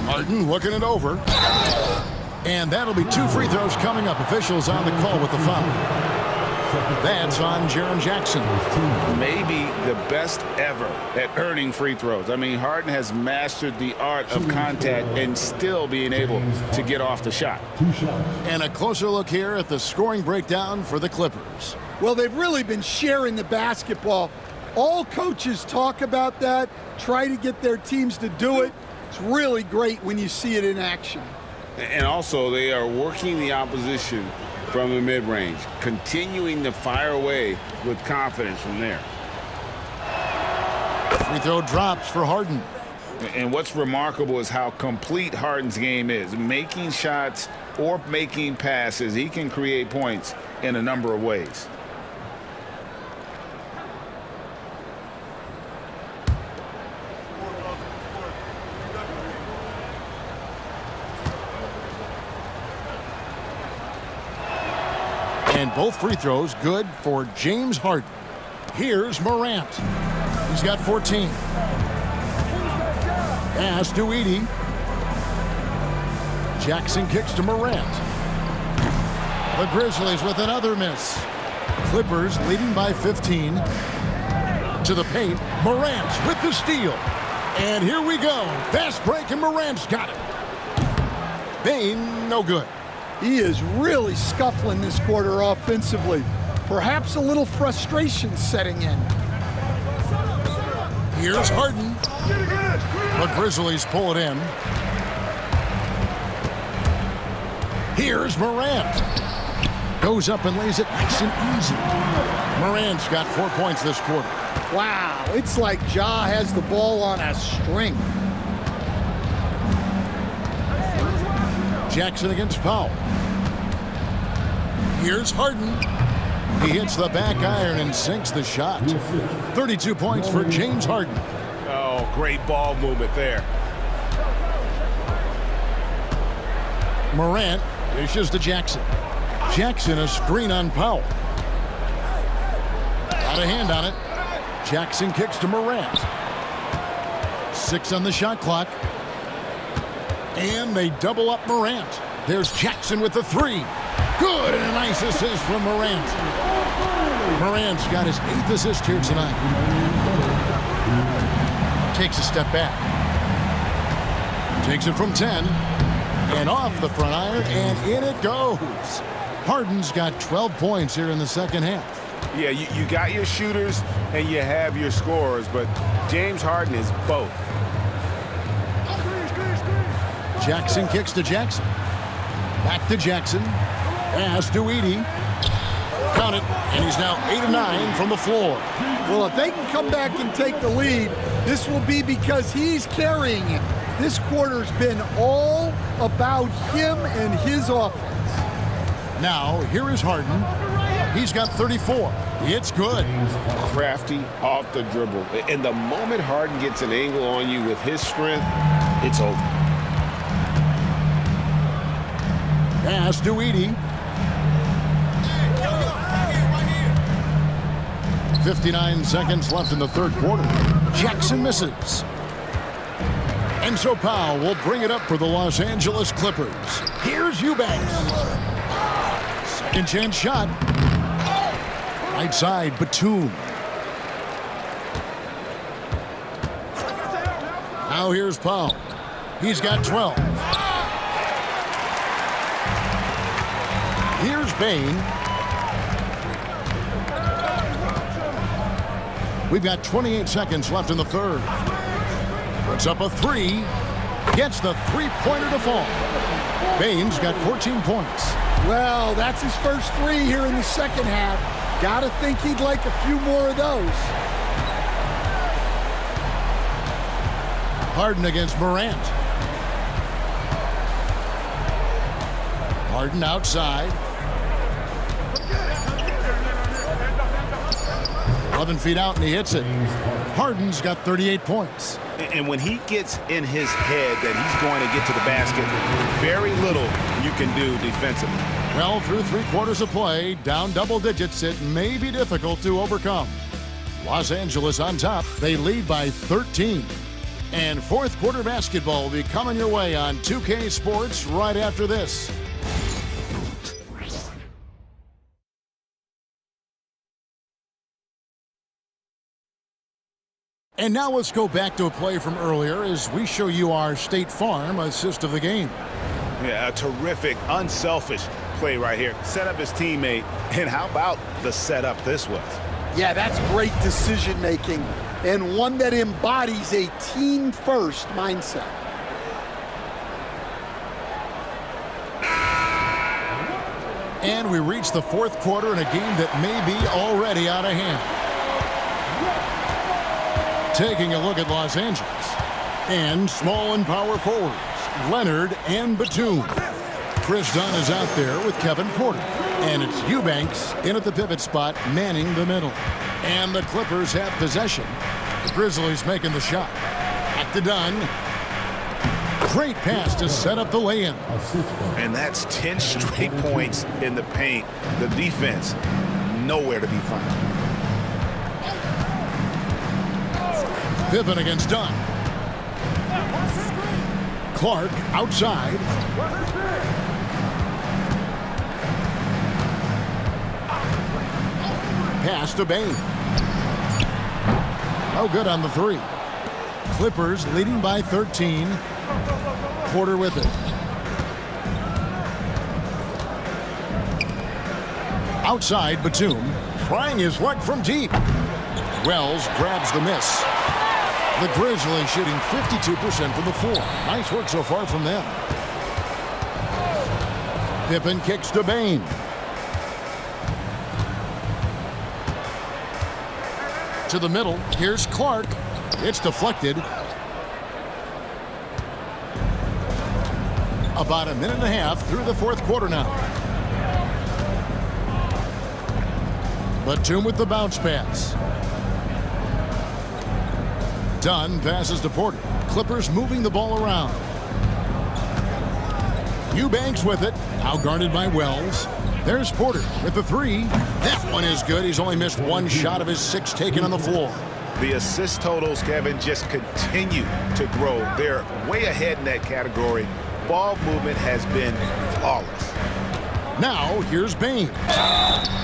Harden looking it over. And that'll be 2 free throws coming up. Officials on the call with the foul. That's on Jaren Jackson. Maybe the best ever at earning free throws. I mean, Harden has mastered the art of contact and still being able to get off the shot. And a closer look here at the scoring breakdown for the Clippers. Well, they've really been sharing the basketball. All coaches talk about that, try to get their teams to do it. It's really great when you see it in action. And also, they are working the opposition from the mid-range, continuing to fire away with confidence from there. Free throw drops for Harden. And what's remarkable is how complete Harden's game is. Making shots or making passes, he can create points in a number of ways. And both free throws good for James Harden. Here's Morant. He's got 14. Pass to Edey. Jackson kicks to Morant. The Grizzlies with another miss. Clippers leading by 15. To the paint. Morant with the steal. And here we go. Fast break, and Morant's got it. Bane, no good. He is really scuffling this quarter offensively. Perhaps a little frustration setting in. Here's Harden. The Grizzlies pull it in. Here's Morant. Goes up and lays it nice and easy. Morant's got 4 points this quarter. Wow, it's like Ja has the ball on a string. Jackson against Powell. Here's Harden. He hits the back iron and sinks the shot. 32 points for James Harden. Oh, great ball movement there. Morant dishes to Jackson. Jackson a screen on Powell. Got a hand on it. Jackson kicks to Morant. 6 on the shot clock. And they double up Morant. There's Jackson with the 3. Good, and a nice assist from Morant. Morant's got his 8th assist here tonight. Takes a step back. Takes it from 10. And off the front iron, and in it goes. Harden's got 12 points here in the second half. Yeah, you got your shooters and you have your scorers, but James Harden is both. Jackson kicks to Jackson. Back to Jackson. Pass to Edey. Count it, and he's now 8 of 9 from the floor. Well, if they can come back and take the lead, this will be because he's carrying it. This quarter's been all about him and his offense. Now, here is Harden. He's got 34. It's good. Crafty off the dribble. And the moment Harden gets an angle on you with his strength, it's over. Pass to Edey. 59 seconds left in the third quarter. Jackson misses. And so Powell will bring it up for the Los Angeles Clippers. Here's Eubanks. Second chance shot. Right side, Batum. Now here's Powell. He's got 12. Here's Bane. We've got 28 seconds left in the third. Puts up a 3. Gets the three-pointer to fall. Bane's got 14 points. Well, that's his first 3 here in the second half. Gotta think he'd like a few more of those. Harden against Morant. Harden outside. 11 feet out, and he hits it. Harden's got 38 points. And when he gets in his head that he's going to get to the basket, very little you can do defensively. Well, through 3 quarters of play, down double digits, it may be difficult to overcome. Los Angeles on top. They lead by 13. And fourth quarter basketball will be coming your way on 2K Sports right after this. And now let's go back to a play from earlier as we show you our State Farm assist of the game. Yeah, a terrific, unselfish play right here. Set up his teammate, and how about the setup this was? Yeah, that's great decision making and one that embodies a team-first mindset. And we reach the fourth quarter in a game that may be already out of hand. Taking a look at Los Angeles. And small and power forwards, Leonard and Batum. Chris Dunn is out there with Kevin Porter. And it's Eubanks in at the pivot spot, manning the middle. And the Clippers have possession. The Grizzlies making the shot. Back to Dunn. Great pass to set up the lay-in. And that's 10 straight points in the paint. The defense, nowhere to be found. Pippen against Dunn. Clark outside. Pass to Bain. No good on the three. Clippers leading by 13. Porter with it. Outside, Batum trying his luck from deep. Wells grabs the miss. The Grizzlies shooting 52% from the floor. Nice work so far from them. Pippen kicks to Bain. To the middle. Here's Clark. It's deflected. About a minute and a half through the fourth quarter now. Batum with the bounce pass. Dunn passes to Porter. Clippers moving the ball around. Eubanks with it. Now guarded by Wells. There's Porter with the three. That one is good. He's only missed one shot of his 6 taken on the floor. The assist totals, Kevin, just continue to grow. They're way ahead in that category. Ball movement has been flawless. Now, here's Bain.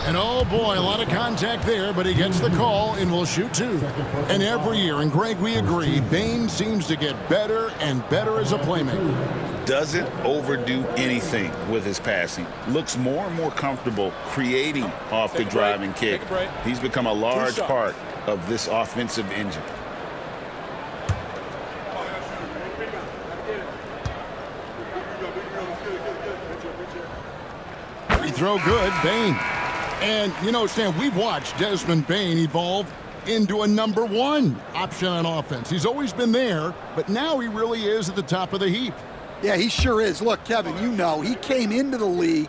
And oh boy, a lot of contact there, but he gets the call and will shoot 2. And every year, and Greg, we agree, Bain seems to get better and better as a playmaker. Doesn't overdo anything with his passing. Looks more and more comfortable creating off the driving kick. He's become a large part of this offensive engine. Free throw good, Bain. And, you know, Stan, we've watched Desmond Bain evolve into a number 1 option on offense. He's always been there, but now he really is at the top of the heap. Yeah, he sure is. Look, Kevin, you know, he came into the league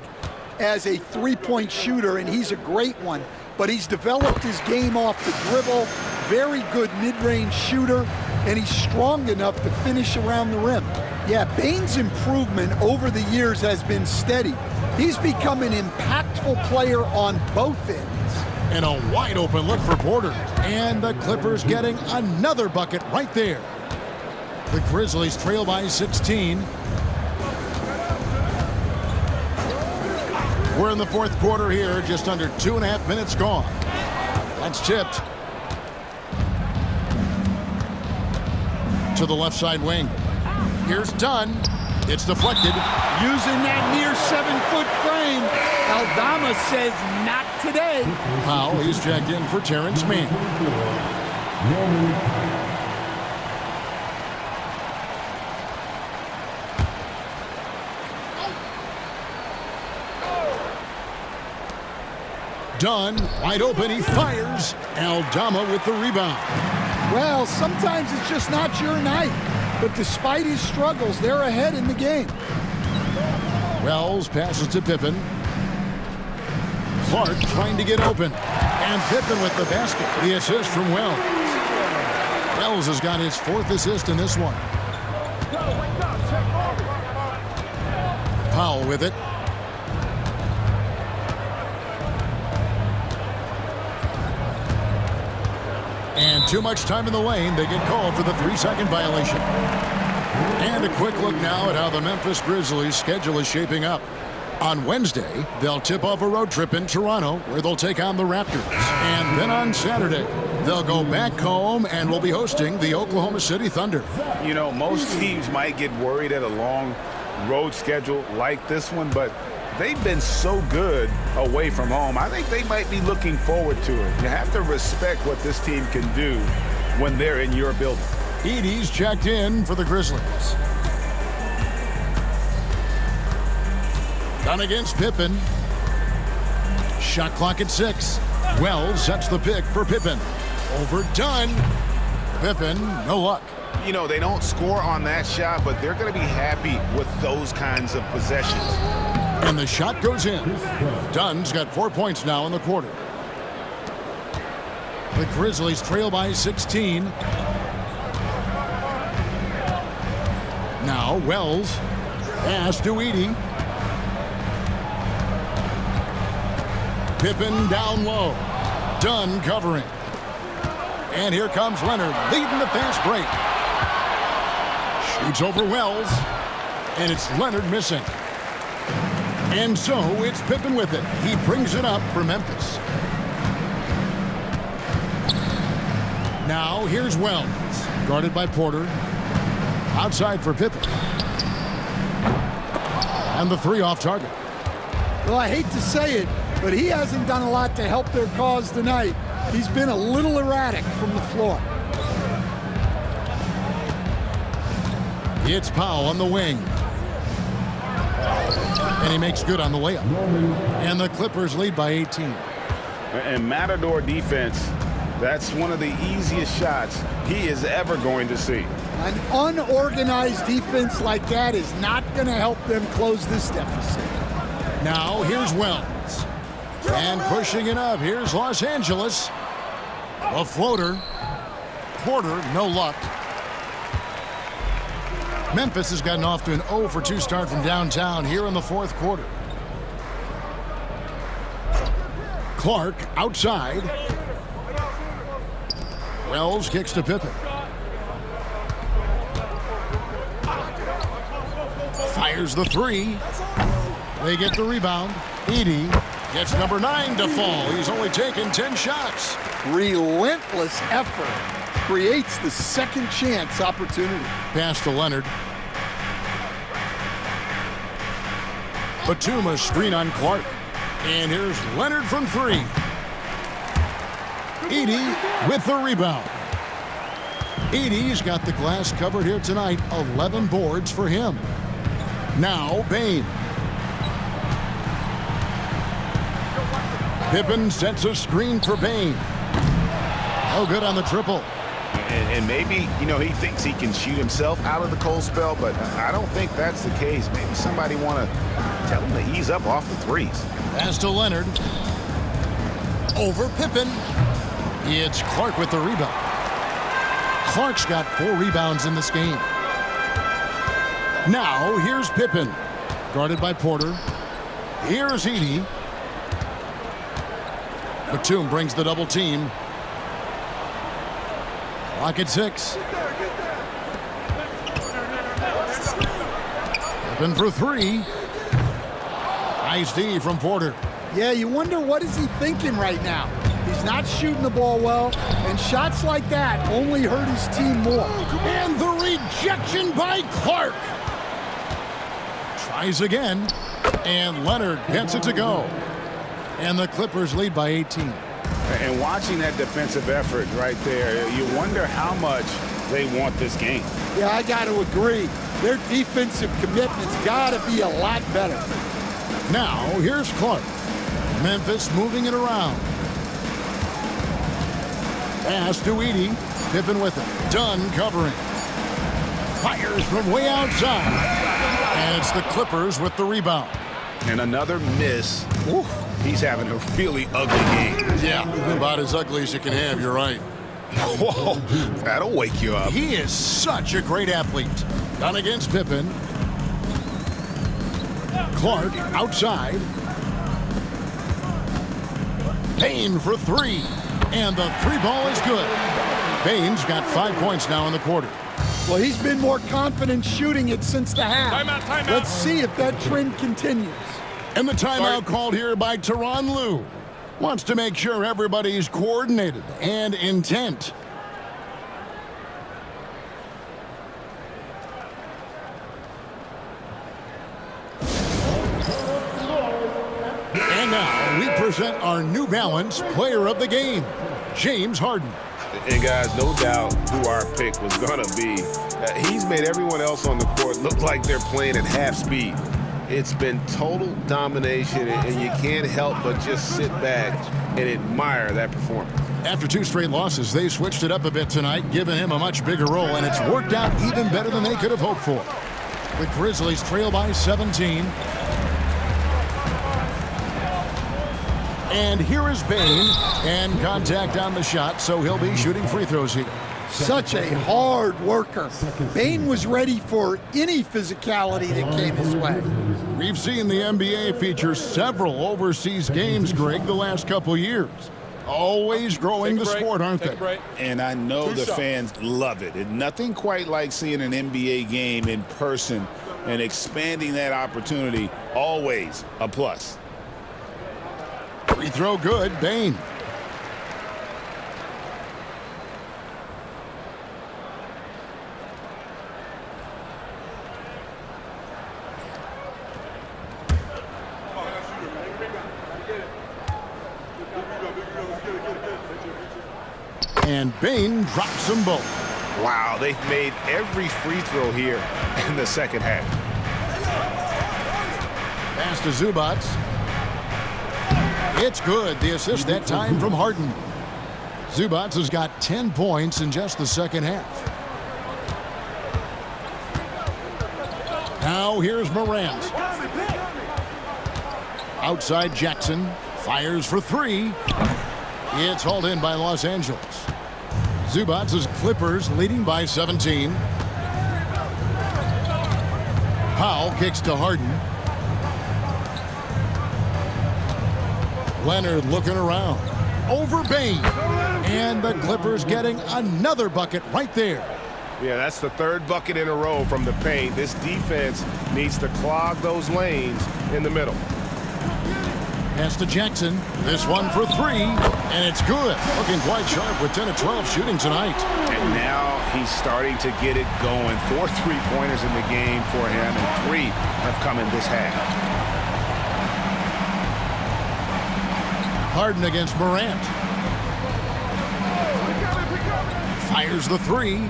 as a three-point shooter, and he's a great one. But he's developed his game off the dribble, very good mid-range shooter, and he's strong enough to finish around the rim. Yeah, Bain's improvement over the years has been steady. He's become an impactful player on both ends. And a wide open look for Porter. And the Clippers getting another bucket right there. The Grizzlies trail by 16. We're in the fourth quarter here, just under 2.5 minutes gone. That's tipped to the left side wing. Here's Dunn. It's deflected. Using that near 7-foot frame. Aldama says not today. Powell, he's checked in for Terrence Mann. Dunn, wide open, he fires. Aldama with the rebound. Well, sometimes it's just not your night. But despite his struggles, they're ahead in the game. Wells passes to Pippen. Clark trying to get open. And Pippen with the basket. The assist from Wells. Wells has got his 4th assist in this one. Powell with it. And too much time in the lane. They get called for the 3-second violation. And a quick look now at how the Memphis Grizzlies' schedule is shaping up. On Wednesday, they'll tip off a road trip in Toronto where they'll take on the Raptors. And then on Saturday, they'll go back home and will be hosting the Oklahoma City Thunder. You know, most teams might get worried at a long road schedule like this one, but they've been so good away from home. I think they might be looking forward to it. You have to respect what this team can do when they're in your building. Edey's checked in for the Grizzlies. Dunn against Pippen. Shot clock at 6. Wells sets the pick for Pippen. Over Dunn. Pippen, no luck. You know, they don't score on that shot, but they're going to be happy with those kinds of possessions. And the shot goes in. Dunn's got 4 points now in the quarter. The Grizzlies trail by 16. Now Wells. Pass to Edey. Pippen down low. Dunn covering. And here comes Leonard leading the fast break. Shoots over Wells. And it's Leonard missing. And so it's Pippen with it. He brings it up for Memphis. Now here's Wells. Guarded by Porter. Outside for Pippen. And the three off target. Well, I hate to say it, but he hasn't done a lot to help their cause tonight. He's been a little erratic from the floor. It's Powell on the wing. And he makes good on the layup. And the Clippers lead by 18. And Matador defense, that's one of the easiest shots he is ever going to see. An unorganized defense like that is not going to help them close this deficit. Now here's Wells. And pushing it up, here's Los Angeles. A floater. Porter, no luck. Memphis has gotten off to an 0 for 2 start from downtown here in the fourth quarter. Clark outside. Wells kicks to Pippen. Fires the three. They get the rebound. Edey gets number 9 to fall. He's only taken 10 shots. Relentless effort creates the second chance opportunity. Pass to Leonard. Batum a screen on Clark. And here's Leonard from 3. Edey with the rebound. Edey's got the glass covered here tonight. 11 boards for him. Now Bane. Pippen sets a screen for Bane. Oh, good on the triple. And maybe, he thinks he can shoot himself out of the cold spell, but I don't think that's the case. Maybe somebody want to tell him to ease up off the threes. Pass to Leonard. Over Pippen. It's Clark with the rebound. Clark's got 4 rebounds in this game. Now, here's Pippen. Guarded by Porter. Here's Edey. Batum brings the double team. Clock at 6. Pippen for 3. Nice D from Porter. Yeah, you wonder what is he thinking right now. He's not shooting the ball well, and shots like that only hurt his team more. And the rejection by Clark. Tries again, and Leonard gets it to go. And the Clippers lead by 18. And watching that defensive effort right there, you wonder how much they want this game. Yeah, I got to agree. Their defensive commitment's got to be a lot better. Now, here's Clark. Memphis moving it around. Pass to Edey. Pippen with it. Dunn covering. Fires from way outside. And it's the Clippers with the rebound. And another miss. Ooh, he's having a really ugly game. Yeah, about as ugly as you can have, you're right. Whoa, that'll wake you up. He is such a great athlete. Done against Pippen. Clark outside. Payne for 3. And the 3 ball is good. Payne's got 5 points now in the quarter. Well, he's been more confident shooting it since the half. Timeout. Let's see if that trend continues. And the timeout called here by Tyronn Lue. Wants to make sure everybody's coordinated and intent. And now we present our New Balance Player of the Game, James Harden. And guys, no doubt who our pick was going to be. He's made everyone else on the court look like they're playing at half speed. It's been total domination, and you can't help but just sit back and admire that performance. After 2 straight losses, they switched it up a bit tonight, giving him a much bigger role, and it's worked out even better than they could have hoped for. The Grizzlies trail by 17. And here is Bain, and contact on the shot, so he'll be shooting free throws here. Such a hard worker. Bain was ready for any physicality that came his way. We've seen the NBA feature several overseas games, Greg, the last couple years. Always growing the sport, aren't they? And I know the fans love it. And nothing quite like seeing an NBA game in person and expanding that opportunity, always a plus. Free throw good, Bain. And Bain drops them both. Wow, they've made every free throw here in the second half. Pass to Zubac. It's good. The assist that time from Harden. Zubac has got 10 points in just the second half. Now here's Morant. Outside Jackson. Fires for three. It's hauled in by Los Angeles. Zubac's Clippers leading by 17. Powell kicks to Harden. Leonard looking around. Over Bain. And the Clippers getting another bucket right there. Yeah, that's the third bucket in a row from the paint. This defense needs to clog those lanes in the middle. Pass to Jackson. This one for three. And it's good. Looking quite sharp with 10 of 12 shooting tonight. And now he's starting to get it going. 4 3-pointers in the game for him, and 3 have come in this half. Harden against Morant. Fires the three.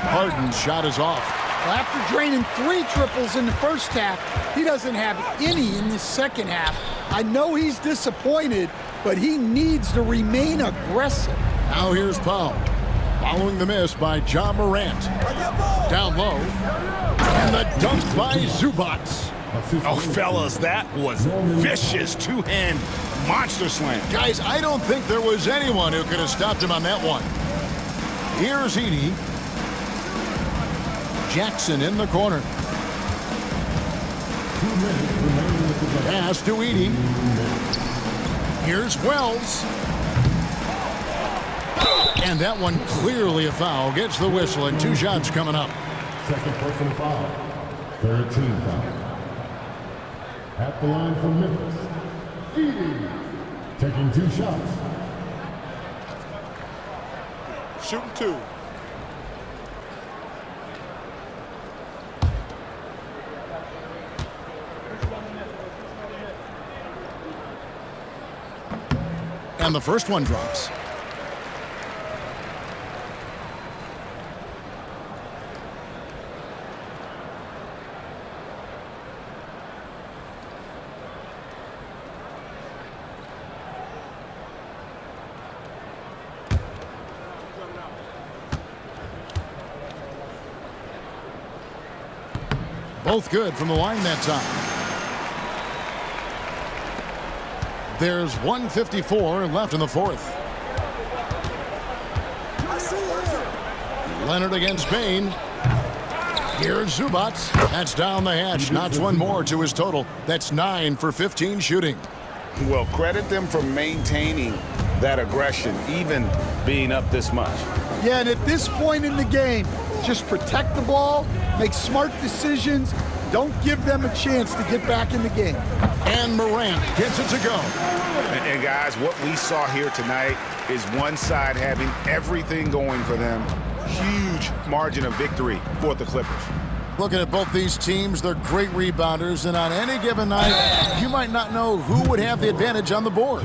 Harden's shot is off. Well, after draining 3 triples in the first half, he doesn't have any in the second half. I know he's disappointed, but he needs to remain aggressive. Now here's Powell. Following the miss by Ja Morant. Down low. And the dunk by Zubac. Oh, fellas, that was vicious two-hand monster slam. Guys, I don't think there was anyone who could have stopped him on that one. Here's Edey. Jackson in the corner. Pass to Edey. Here's Wells. And that one clearly a foul. Gets the whistle, and 2 shots coming up. Second personal foul. Third team foul. At the line from Memphis, Edey taking 2 shots. Shooting 2. And the first one drops. Both good from the line that time. There's 1:54 left in the fourth. Leonard against Bain. Here's Zubac. That's down the hatch. Knocks one more to his total. That's 9 for 15 shooting. Well, credit them for maintaining that aggression, even being up this much. Yeah, and at this point in the game, just protect the ball, make smart decisions, don't give them a chance to get back in the game. And Morant gets it to go. And guys, what we saw here tonight is one side having everything going for them. Huge margin of victory for the Clippers. Looking at both these teams, they're great rebounders, and on any given night, you might not know who would have the advantage on the board.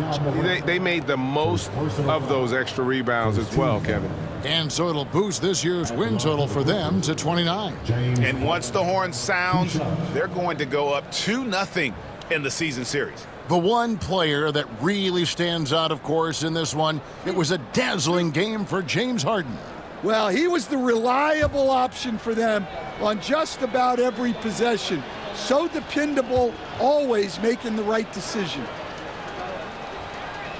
They made the most of those extra rebounds as well, Kevin. And so it'll boost this year's win total for them to 29. And once the horn sounds, they're going to go up 2-0 in the season series. The one player that really stands out, of course, in this one, it was a dazzling game for James Harden. Well, he was the reliable option for them on just about every possession. So dependable, always making the right decision.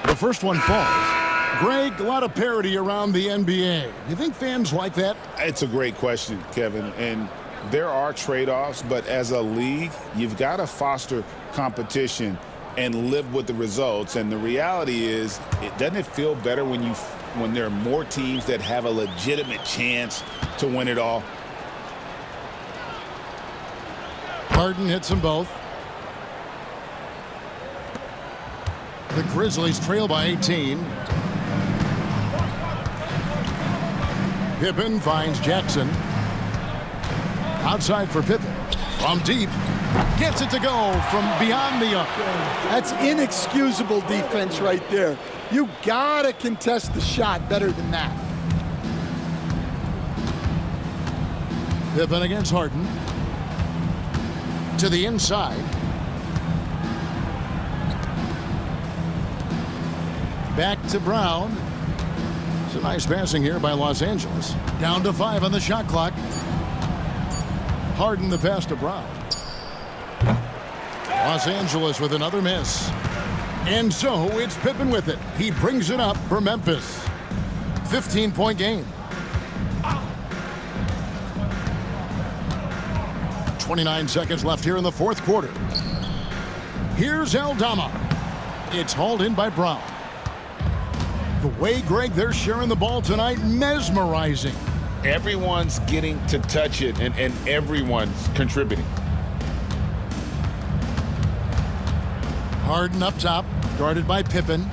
The first one falls. Greg, a lot of parity around the NBA. Do you think fans like that? It's a great question, Kevin. And there are trade-offs, but as a league, you've got to foster competition and live with the results. And the reality is, doesn't it feel better when there are more teams that have a legitimate chance to win it all? Harden hits them both. The Grizzlies trail by 18. Pippen finds Jackson. Outside for Pippen. From deep. Gets it to go from beyond the arc. That's inexcusable defense right there. You gotta contest the shot better than that. Pippen against Harden. To the inside. Back to Brown. It's a nice passing here by Los Angeles. Down to 5 on the shot clock. Harden the pass to Brown. Los Angeles with another miss. And so it's Pippen with it. He brings it up for Memphis. 15-point game. 29 seconds left here in the fourth quarter. Here's Aldama. It's hauled in by Brown. The way, Greg, they're sharing the ball tonight, mesmerizing. Everyone's getting to touch it, and everyone's contributing. Harden up top, guarded by Pippen.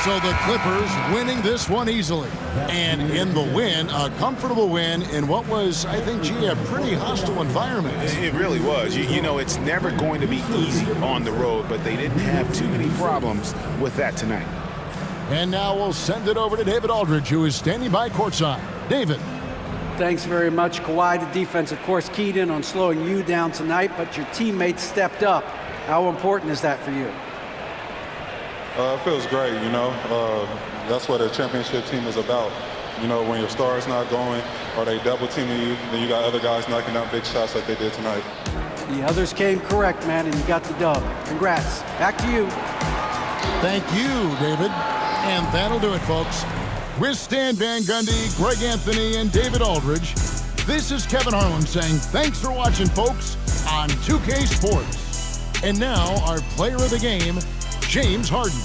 So the Clippers winning this one easily. And in the win, a comfortable win in what was, I think, a pretty hostile environment. It really was. You know, it's never going to be easy on the road, but they didn't have too many problems with that tonight. And now we'll send it over to David Aldridge, who is standing by courtside. David. Thanks very much, Kawhi. The defense, of course, keyed in on slowing you down tonight, but your teammates stepped up. How important is that for you? It feels great, you know. That's what a championship team is about. You know, when your star is not going or they double teaming you, then you got other guys knocking down big shots like they did tonight. The others came correct, man, and you got the dub. Congrats. Back to you. Thank you, David. And that'll do it, folks. With Stan Van Gundy, Greg Anthony, and David Aldridge, this is Kevin Harlan saying thanks for watching, folks, on 2K Sports. And now our player of the game, James Harden.